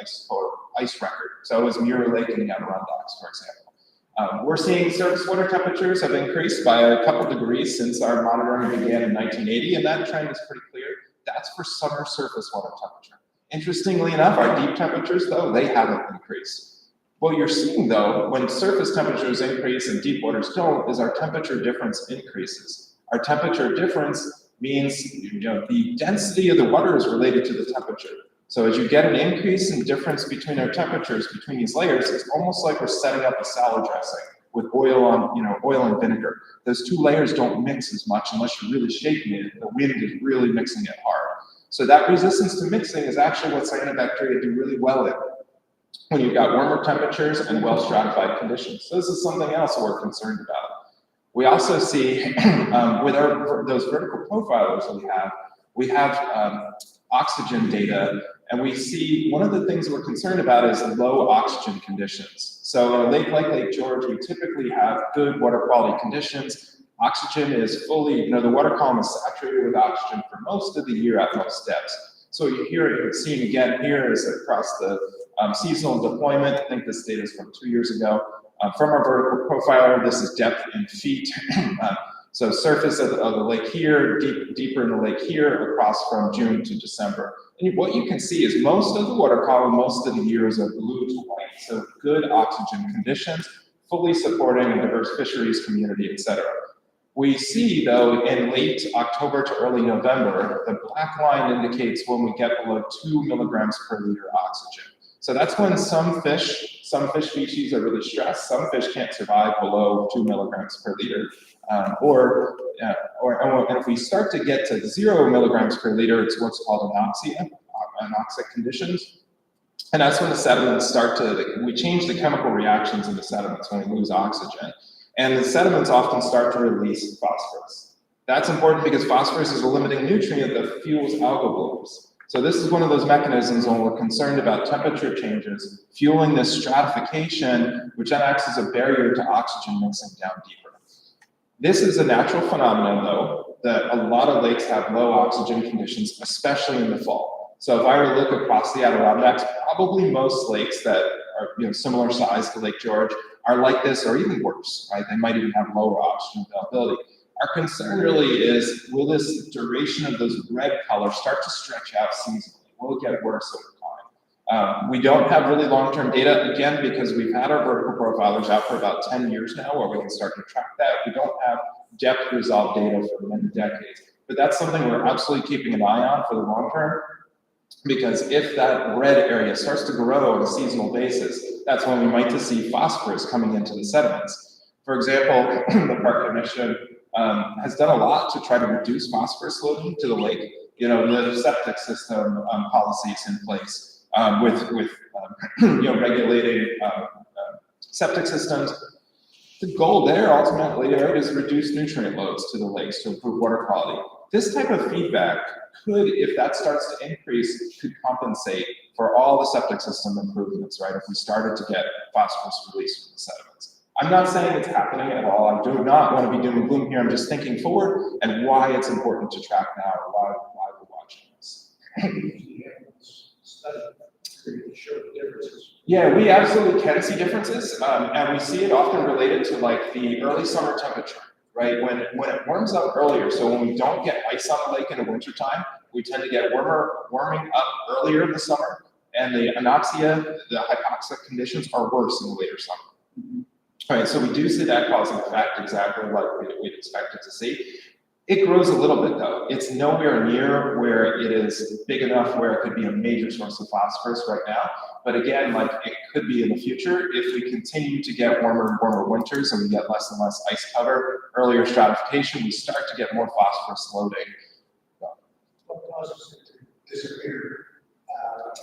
record. So is Muir Lake in the Adirondacks, for example. We're seeing surface water temperatures have increased by a couple degrees since our monitoring began in 1980, and that trend is pretty clear. That's for summer surface water temperature. Interestingly enough, our deep temperatures, though, they haven't increased. What you're seeing, though, when surface temperatures increase and deep waters don't, is our temperature difference increases. Our temperature difference means, you know, the density of the water is related to the temperature. So as you get an increase in difference between our temperatures between these layers, it's almost like we're setting up a salad dressing with oil and vinegar. Those two layers don't mix as much unless you're really shaking it. The wind is really mixing it hard. So that resistance to mixing is actually what cyanobacteria do really well in when you've got warmer temperatures and well-stratified conditions. So this is something else we're concerned about. We also see with those vertical profilers that we have oxygen data, and we see one of the things we're concerned about is low oxygen conditions. So in a lake like Lake George, we typically have good water quality conditions. Oxygen is fully, you know, the water column is saturated with oxygen for most of the year at most depths. So you're seeing again here is across the seasonal deployment. I think this data is from 2 years ago. From our vertical profiler, this is depth in feet. So surface of the lake here, deeper in the lake here, across from June to December. And what you can see is most of the water column, most of the year is a blue to white. So good oxygen conditions, fully supporting a diverse fisheries community, et cetera. We see, though, in late October to early November, the black line indicates when we get below 2 milligrams per liter oxygen. So that's when some fish species are really stressed. Some fish can't survive below 2 milligrams per liter. And if we start to get to 0 milligrams per liter, it's what's called anoxic conditions. And that's when the sediments we change the chemical reactions in the sediments when we lose oxygen. And the sediments often start to release phosphorus. That's important because phosphorus is a limiting nutrient that fuels algal blooms. So this is one of those mechanisms when we're concerned about temperature changes, fueling this stratification, which then acts as a barrier to oxygen mixing down deeper. This is a natural phenomenon, though, that a lot of lakes have low oxygen conditions, especially in the fall. So if I were to look across the Adirondacks, probably most lakes that are similar size to Lake George are like this or even worse, right? They might even have lower oxygen availability. Our concern really is, will this duration of those red colors start to stretch out seasonally? Will it get worse over time? We don't have really long-term data, again, because we've had our vertical profilers out for about 10 years now where we can start to track that. We don't have depth resolved data for many decades, but that's something we're absolutely keeping an eye on for the long term, because if that red area starts to grow on a seasonal basis, that's when we might see phosphorus coming into the sediments. For example, the Park Commission has done a lot to try to reduce phosphorus loading to the lake. The septic system policies in place with regulating septic systems. The goal there ultimately, right, is reduce nutrient loads to the lakes to improve water quality. This type of feedback could, if that starts to increase, could compensate for all the septic system improvements, right? If we started to get phosphorus released from the sediments. I'm not saying it's happening at all. I do not want to be doom and gloom here. I'm just thinking forward and why it's important to track now, or why we're watching this. Yeah, we absolutely can see differences, and we see it often related to like the early summer temperature, right? When it warms up earlier, so when we don't get ice on the lake in the wintertime, we tend to get warming up earlier in the summer, and the anoxia, the hypoxic conditions are worse in the later summer. All right, so we do see that causing effect exactly like we'd expect it to see. It grows a little bit though. It's nowhere near where it is big enough where it could be a major source of phosphorus right now. But again, like it could be in the future if we continue to get warmer and warmer winters and we get less and less ice cover, earlier stratification, we start to get more phosphorus loading. What causes it to disappear?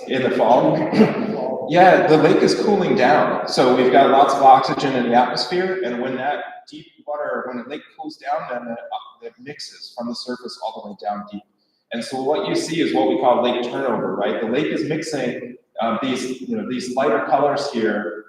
In the fall? Yeah, the lake is cooling down. So we've got lots of oxygen in the atmosphere, and when that deep water, when the lake cools down, then it mixes from the surface all the way down deep. And so what you see is what we call lake turnover, right? The lake is mixing these lighter colors here.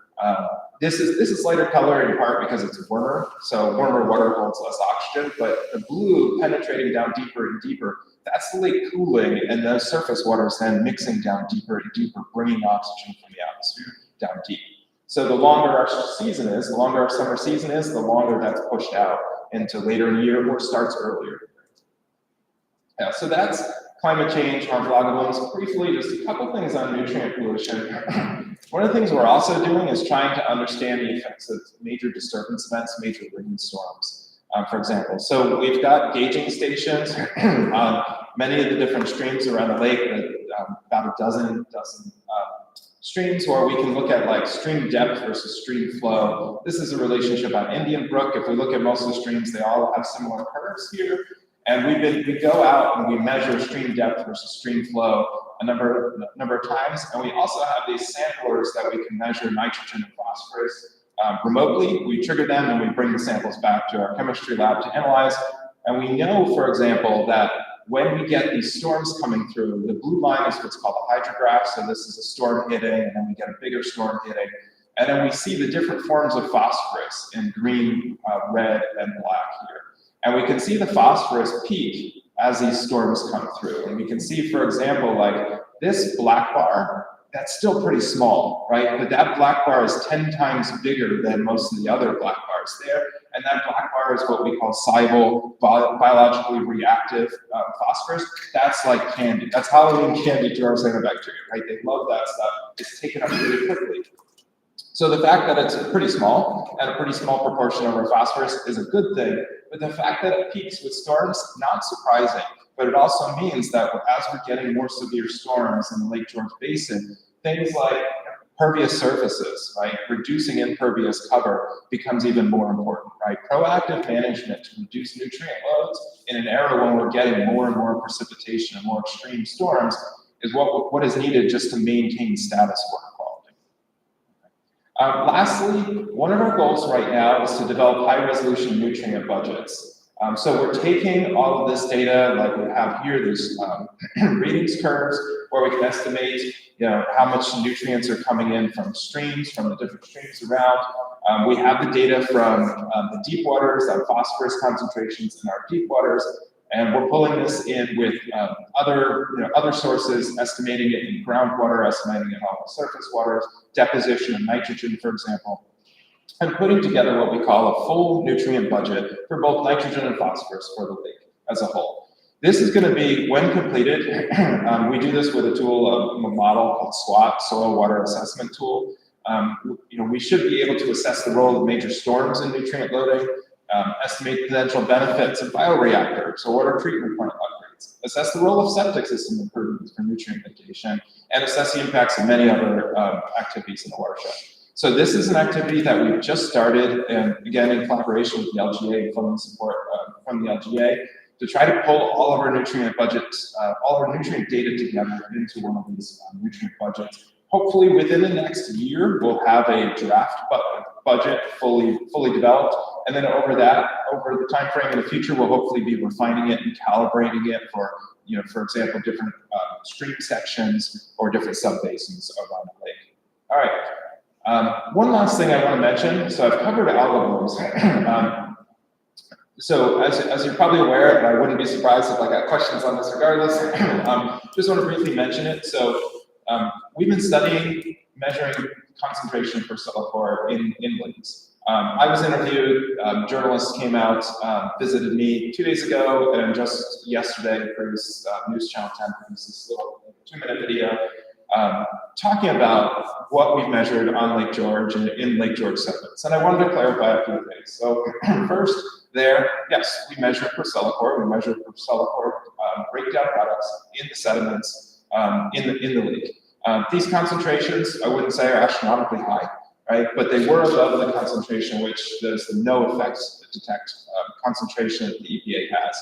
This is lighter color in part because it's warmer, so warmer water holds less oxygen, but the blue penetrating down deeper and deeper, that's the lake cooling, and the surface water is then mixing down deeper and deeper, bringing oxygen from the atmosphere down deep. So the longer our season is, the longer our summer season is, the longer that's pushed out into later in the year or starts earlier. Yeah, so that's climate change, harmful algal blooms. Briefly, just a couple things on nutrient pollution. One of the things we're also doing is trying to understand the effects of major disturbance events, major rainstorms, for example. So we've got gauging stations on many of the different streams around the lake, about a dozen streams where we can look at like stream depth versus stream flow. This is a relationship on Indian Brook. If we look at most of the streams, they all have similar curves here. And we go out and we measure stream depth versus stream flow a number of times. And we also have these samplers that we can measure nitrogen and phosphorus remotely. We trigger them and we bring the samples back to our chemistry lab to analyze. And we know, for example, that when we get these storms coming through, the blue line is what's called a hydrograph. So this is a storm hitting, and then we get a bigger storm hitting. And then we see the different forms of phosphorus in green, red, and black here. And we can see the phosphorus peak as these storms come through. And we can see, for example, like this black bar, that's still pretty small, right? But that black bar is 10 times bigger than most of the other black bars there. And that black bar is what we call soluble, biologically reactive phosphorus. That's like candy. That's Halloween candy to our cyanobacteria, right? They love that stuff. It's taken up really quickly. So the fact that it's pretty small, and a pretty small proportion of our phosphorus is a good thing, but the fact that it peaks with storms, not surprising, but it also means that as we're getting more severe storms in the Lake George Basin, things like pervious surfaces, right, reducing impervious cover becomes even more important, right? Proactive management to reduce nutrient loads in an era when we're getting more and more precipitation and more extreme storms is what is needed just to maintain status quo. Lastly, one of our goals right now is to develop high-resolution nutrient budgets. So we're taking all of this data, like we have here, there's readings curves where we can estimate, how much nutrients are coming in from streams, from the different streams around. We have the data from the deep waters, on phosphorus concentrations in our deep waters, and we're pulling this in with other sources, estimating it in groundwater, estimating it on surface waters, deposition of nitrogen, for example, and putting together what we call a full nutrient budget for both nitrogen and phosphorus for the lake as a whole. This is going to be, when completed, we do this with a tool, a model called SWAT, Soil Water Assessment Tool. We should be able to assess the role of major storms in nutrient loading, estimate potential benefits of bioreactors or water treatment plant upgrades, assess the role of septic system improvements for nutrient mitigation, and assess the impacts of many other activities in the watershed. So this is an activity that we've just started, and again, in collaboration with the LGA and funding support from the LGA, to try to pull all of our nutrient budgets, all our nutrient data together into one of these nutrient budgets. Hopefully within the next year, we'll have a draft budget fully developed. And then over the time frame in the future, we'll hopefully be refining it and calibrating it for, for example, different stream sections or different subbasins around the lake. All right. One last thing I want to mention. So I've covered algal blooms. So as you're probably aware, and I wouldn't be surprised if I got questions on this regardless, just want to briefly mention it. So we've been measuring concentration for silicor in lakes. I was interviewed, journalists came out, visited me 2 days ago, and just yesterday, News Channel 10 produced this little 2-minute video talking about what we've measured on Lake George and in Lake George sediments. And I wanted to clarify a few things. So first, yes, we measured for silicor. We measured for silicor breakdown products in the sediments in the lake. These concentrations, I wouldn't say are astronomically high, right? But they were above the concentration which there's no effects to detect concentration that the EPA has.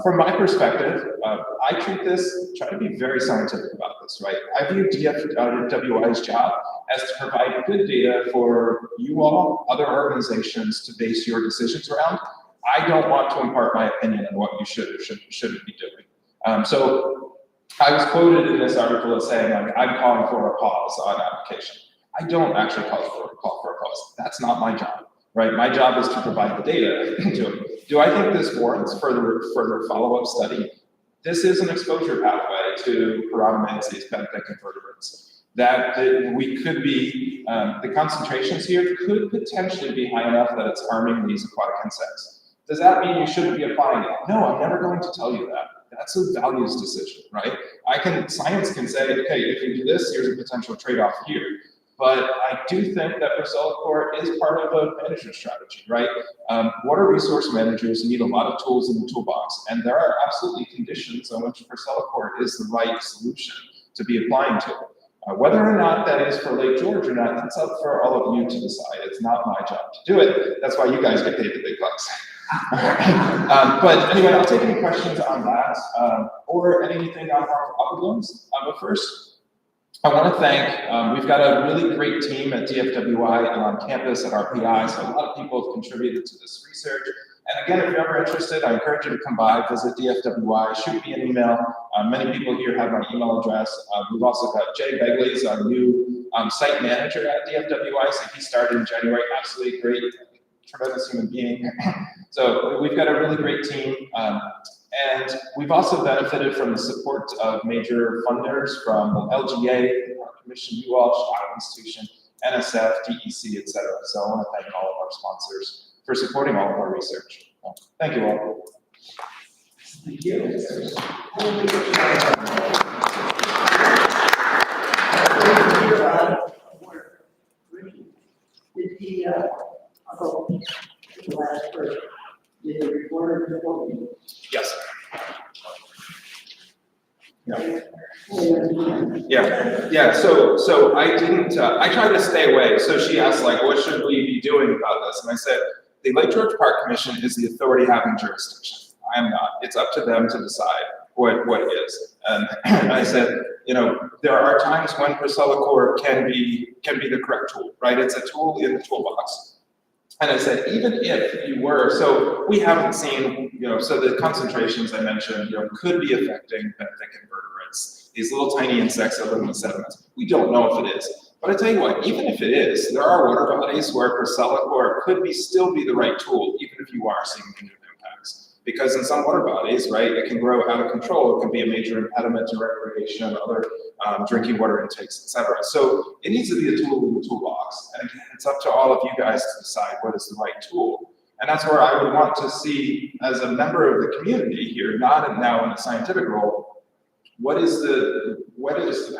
From my perspective, I try to be very scientific about this, right? I view DFWI's job as to provide good data for you all, other organizations, to base your decisions around. I don't want to impart my opinion on what you should or shouldn't be doing. So I was quoted in this article as saying, like, I'm calling for a pause on application. I don't actually call for a pause. That's not my job, right? My job is to provide the data to it. Do I think this warrants further follow-up study? This is an exposure pathway to parotimids, these benthic invertebrates, that we could be, the concentrations here could potentially be high enough that it's harming these aquatic insects. Does that mean you shouldn't be applying it? No, I'm never going to tell you that. That's a values decision, right? Science can say, okay, if you do this, here's a potential trade-off here. But I do think that Procelicor is part of a management strategy, right? Water resource managers need a lot of tools in the toolbox, and there are absolutely conditions on which Procelicor is the right solution to be applying to. Whether or not that is for Lake George or not, that's up for all of you to decide. It's not my job to do it. That's why you guys get paid the big bucks. But anyway, I'll take any questions on that or anything on harmful blooms. But first, I want to thank, we've got a really great team at DFWI and on campus at RPI, so a lot of people have contributed to this research. And again, if you're ever interested, I encourage you to come by, visit DFWI, shoot me an email. Many people here have my email address. We've also got Jay Begley's our new site manager at DFWI, so he started in January, absolutely great, tremendous human being. So we've got a really great team. And we've also benefited from the support of major funders from LGA, our Commission, UWalsh, Iowa Institution, NSF, DEC, et cetera. So I want to thank all of our sponsors for supporting all of our research. Thank you all. Thank you. Did the recorder report me? Yes. Yeah. So I didn't. I tried to stay away. So she asked, like, what should we be doing about this? And I said, the Lake George Park Commission is the authority having jurisdiction. I am not. It's up to them to decide what it is. And I said, you know, there are times when Procelicor can be the correct tool, right? It's a tool in the toolbox. And I said, even if you were, so we haven't seen, you know, so the concentrations I mentioned, you know, could be affecting benthic invertebrates, these little tiny insects that live in the sediments. We don't know if it is. But I tell you what, even if it is, there are water bodies where Procelicor could still be the right tool, even if you are seeing negative impacts. Because in some water bodies, right, it can grow out of control. It can be a major impediment to recreation, other drinking water intakes, et cetera. So it needs to be a tool in the toolbox. And again, it's up to all of you guys to decide what is the right tool. And that's where I would want to see, as a member of the community here, not now in a scientific role, what is the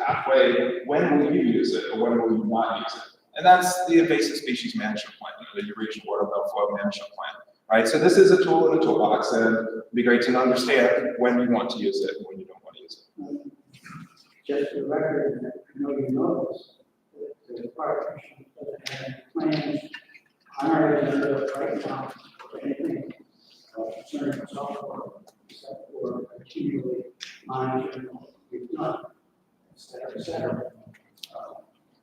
pathway, when will you use it, or when will you not use it? And that's the invasive species management plan, the Eurasian water milfoil management plan. Right, so this is a tool in the toolbox, and it'd be great to understand when you want to use it and when you don't want to use it. Just for the record, I know you know this, that the Park Commission doesn't have any plans on our agenda right now for anything concerning software, except for continually monitoring what we've done, et cetera, et cetera.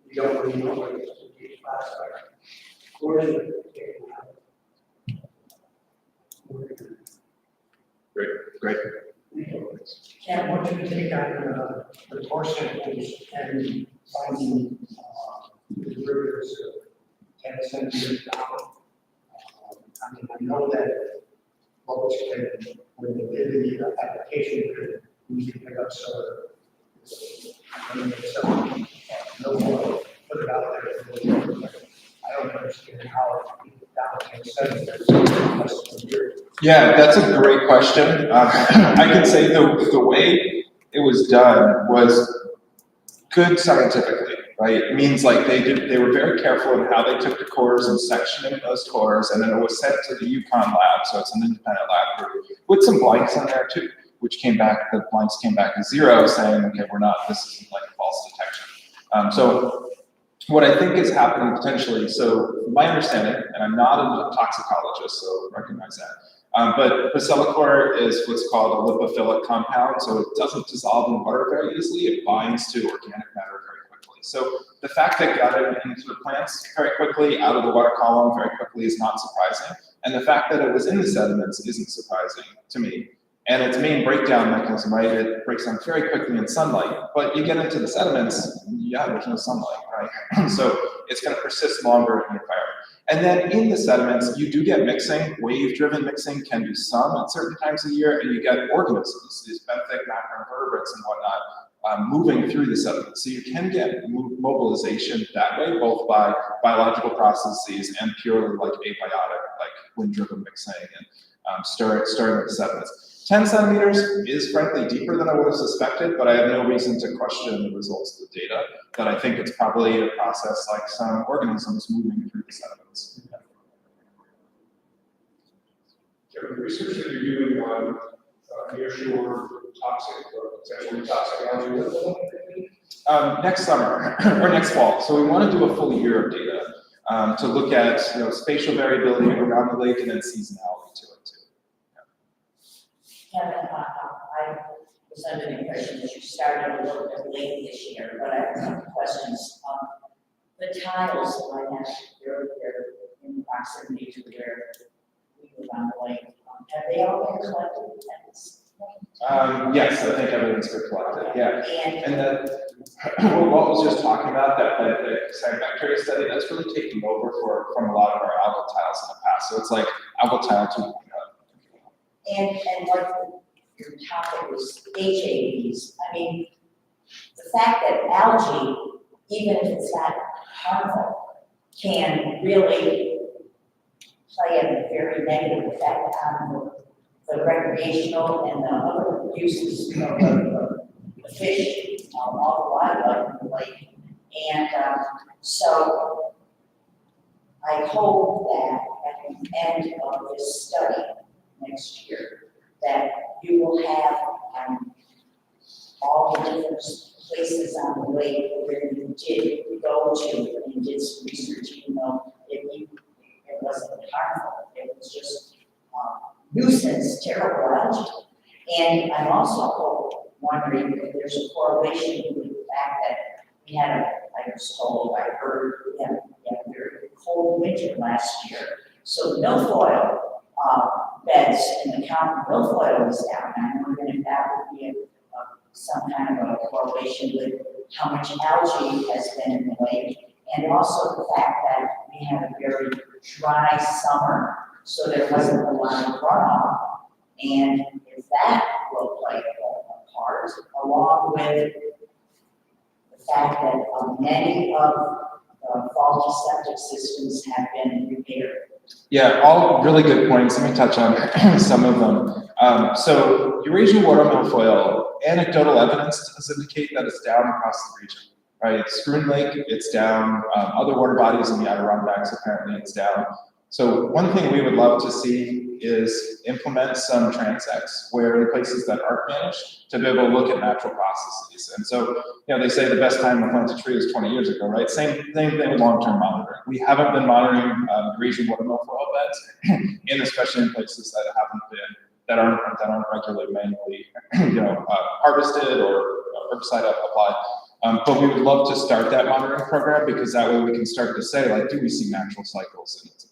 We don't really know what it's to be classified. Or is it taken out? Great. Ken, what do you take on the torsion and finding the derivatives of 10 centimeters down? I mean, I know that what was created when they did the application could usually pick up solar. I mean, so no more put it out there. I don't understand how down 10 centimeters less than a year. Yeah, that's a great question. I can say the way it was done was good scientifically, right? It means like they were very careful in how they took the cores and sectioning those cores, and then it was sent to the Yukon lab, so it's an independent lab group, with some blanks in there too, which came back, the blanks came back as 0, saying, okay, this isn't like a false detection. So what I think is happening potentially, so my understanding, and I'm not a toxicologist, so recognize that, but Procelicor is what's called a lipophilic compound, so it doesn't dissolve in water very easily. It binds to organic matter very quickly. So the fact that it got it into the plants very quickly, out of the water column very quickly is not surprising. And the fact that it was in the sediments isn't surprising to me. And its main breakdown mechanism, right, it breaks down very quickly in sunlight, but you get into the sediments, yeah, there's no sunlight, right? So it's gonna persist longer in the environment. And then in the sediments, you do get mixing, wave-driven mixing can do some at certain times of the year, and you get organisms, these benthic macroinvertebrates and whatnot, moving through the sediments. So you can get mobilization that way, both by biological processes and purely like abiotic, like wind-driven mixing and stirring the sediments. 10 centimeters is frankly deeper than I would have suspected, but I have no reason to question the results of the data. But I think it's probably a process like some organisms moving through the sediments. The research that you're doing on nearshore toxic or potentially toxic algae, next summer or next fall. So we want to do a full year of data to look at spatial variability around the lake and then seasonality to it too. Kevin, I was under the impression that you started a little bit late this year, but I have some questions. The tiles, I have, they're in proximity to where we live on the lake. Have they all been collected at this point? Yes, I think everyone's been collected, yeah. And And what Walt was just talking about, that the cyanobacteria study, that's really taking over from a lot of our algal tiles in the past. So it's like algal tile 2.0. And like your topic was HABs, I mean, the fact that algae, even if it's not harmful, can really play a very negative effect on the recreational and the other uses of the fish, all the wildlife in the lake. And so I hope that at the end of this study next year, that you will have all the different places on the lake where you did go to and did some research, even though it wasn't harmful, it was just nuisance, terrible algae. And I'm also wondering if there's a correlation with the fact that we had I was told, I heard, we had a very cold winter last year, so milfoil beds in the county, milfoil was down. I'm wondering if that would be some kind of a correlation with how much algae has been in the lake, and also the fact that we had a very dry summer, so there wasn't a lot of runoff, and if that will play a part, along with the fact that many of the faulty septic systems have been repaired. Yeah, all really good points. Let me touch on some of them. So Eurasian water milfoil, anecdotal evidence does indicate that it's down across the region, right? Schroon Lake, it's down. Other water bodies in the Adirondacks, apparently it's down. So one thing we would love to see is implement some transects where in places that aren't managed to be able to look at natural processes. And so, they say the best time to plant a tree is 20 years ago, right? Same thing with long-term monitoring. We haven't been monitoring Eurasian water milfoil beds, and especially in places that aren't regularly manually, harvested or herbicide applied. But we would love to start that monitoring program because that way we can start to say, like, do we see natural cycles in it?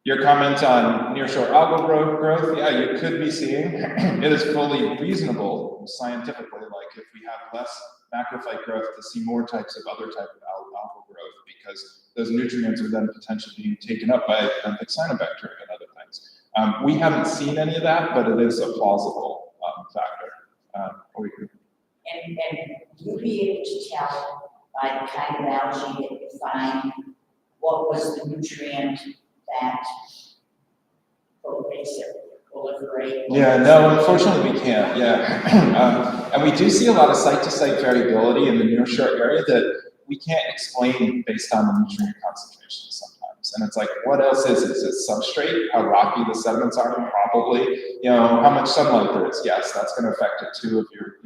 Your comment on nearshore algal growth, yeah, you could be seeing. It is fully reasonable scientifically, like if we have less macrophyte growth, to see more types of other type of algal growth because those nutrients are then potentially being taken up by benthic cyanobacteria and other things. We haven't seen any of that, but it is a plausible factor. And you'll be able to tell by the kind of algae that you find what was the nutrient that makes it proliferate? Yeah, no, unfortunately we can't, yeah. And we do see a lot of site-to-site variability in the nearshore area that we can't explain based on the nutrient concentration sometimes. And it's like, what else is it? Is it substrate? How rocky the sediments are? Probably. How much sunlight there is? Yes, that's going to affect it too if you're,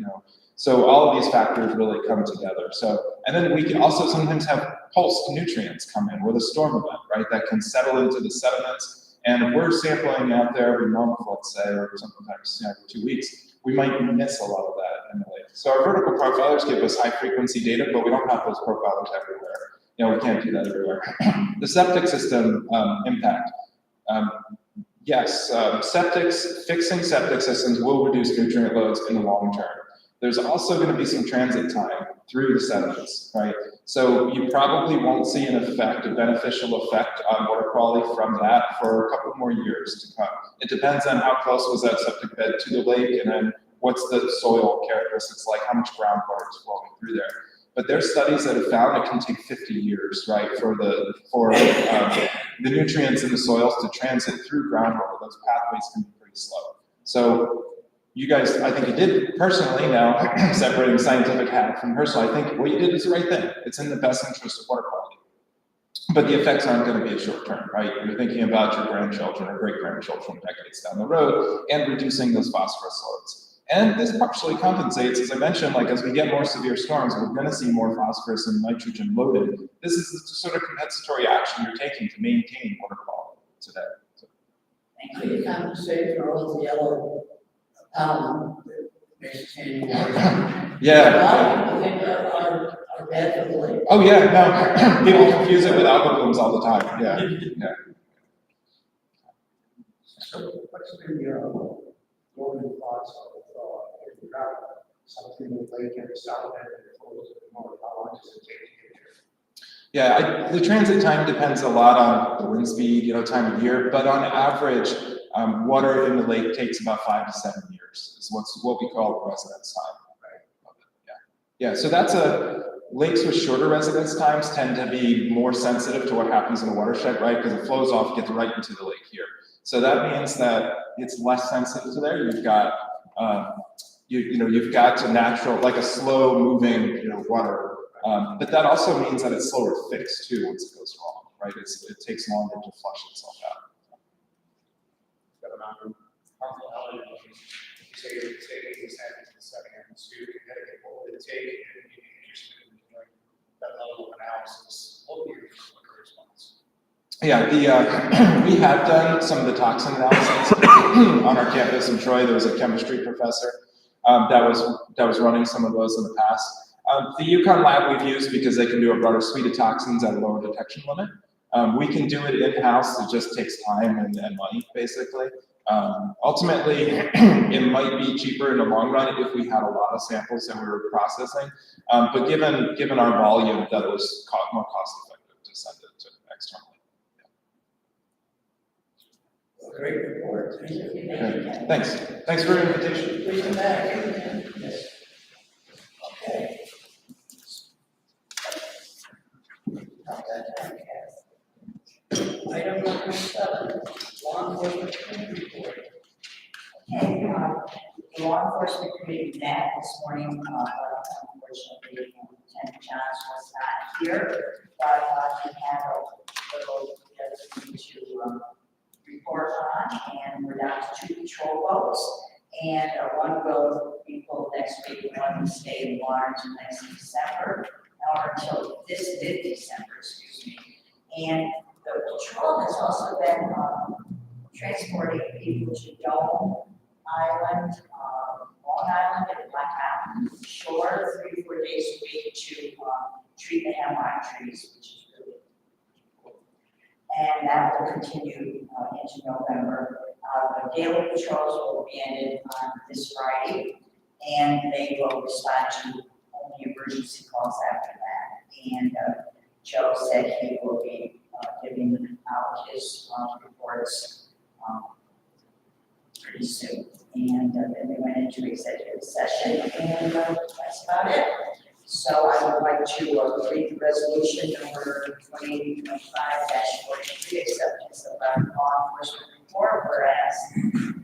So all of these factors really come together. So, and then we can also sometimes have pulsed nutrients come in with a storm event, right? That can settle into the sediments. And if we're sampling out there every month, let's say, or sometimes every 2 weeks, we might miss a lot of that in the lake. So our vertical profilers give us high frequency data, but we don't have those profilers everywhere. We can't do that everywhere. The septic system impact. Yes, fixing septic systems will reduce nutrient loads in the long term. There's also going to be some transit time through the sediments, right? So you probably won't see a beneficial effect on water quality from that for a couple more years to come. It depends on how close was that septic bed to the lake, and then what's the soil characteristics like, how much groundwater is flowing through there. But there's studies that have found it can take 50 years, right, for the nutrients in the soils to transit through groundwater. Those pathways can be pretty slow. So you guys, I think you did personally, now separating scientific hat from personal, I think what you did is the right thing. It's in the best interest of water quality. But the effects aren't going to be a short term, right? You're thinking about your grandchildren or great grandchildren decades down the road and reducing those phosphorus loads. And this partially compensates, as I mentioned, like as we get more severe storms, we're going to see more phosphorus and nitrogen loaded. This is the sort of compensatory action you're taking to maintain water quality today. So. Thank you. Compensate for all the yellow Yeah. I think are bad for the lake. Oh yeah, no, people confuse it with algal blooms all the time. Yeah, yeah. So what's been your golden thoughts of if you have something with lake in the south end and close to the north, how long does it take to get there? Yeah, the transit time depends a lot on the wind speed, time of year, but on average, water in the lake takes about 5 to 7 years, is what we call the residence time. Right? Yeah, so that's lakes with shorter residence times tend to be more sensitive to what happens in a watershed, right? Because it flows off, gets right into the lake here. So that means that it's less sensitive to there. You've got, you've got a natural, like a slow moving, water. But that also means that it's slower to fix too once it goes wrong, right? It takes longer to flush itself out. Harmful allergens, say this happens in the second and two, Connecticut, what would it take, and you'd be interested in doing that level of analysis, looking for quicker response? Yeah, we have done some of the toxin analysis on our campus in Troy. There was a chemistry professor that was running some of those in the past. The Yukon lab we've used because they can do a broader suite of toxins at a lower detection limit. We can do it in-house, it just takes time and money, basically. Ultimately, it might be cheaper in the long run if we had a lot of samples that we were processing, but given our volume, that was more cost-effective to send it to externally. Great report. Thank you. Okay. Thanks for your invitation. Please come back. Yes. Okay. Not that time, Kath. Item number 7, law enforcement committee report. Okay, the law enforcement committee met this morning, unfortunately, Lieutenant Johns was not here, but he had a little bit to report on, and we're down to 2 patrol boats, and one will be pulled next week, one will stay in water until next December, or until this mid-December, excuse me. And the patrol has also been transporting people to Dome Island, Long Island, and Black Mountain Shore 3 or 4 days a week to treat the hemlock trees, which is really cool. And that will continue into November. The daily patrols will be ended on this Friday, and they will respond to only emergency calls after that. And Joe said he will be giving out his reports pretty soon. And then we went into executive session, and that's about it. So I would like to read the resolution number 2025-43, acceptance of our law enforcement report, whereas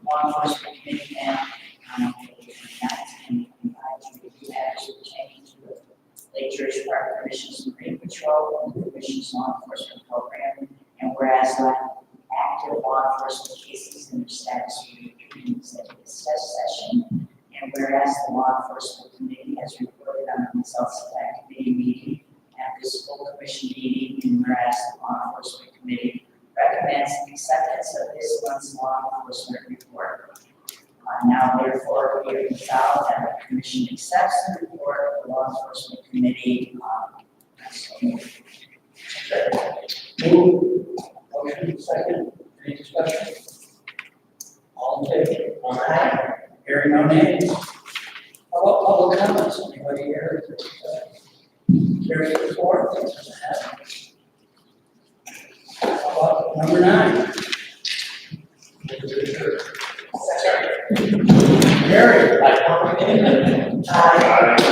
law enforcement committee met on April 19th, to review matters pertaining to the Lake George Park Commission's Marine Patrol and the Commission's law enforcement program, and whereas active law enforcement cases and their status reviewed in executive session, and whereas the law enforcement committee has reported on the results of that committee meeting at this full commission meeting, and whereas the law enforcement committee recommends the acceptance of this month's law enforcement report. Now therefore, we resolve that the commission accepts the report of the law enforcement committee. Move. Motion second. Any discussion? All in favor? Aye. Hearing no names. How about public comments? Anybody here? Carry the floor. How about number 9? Carry. Aye.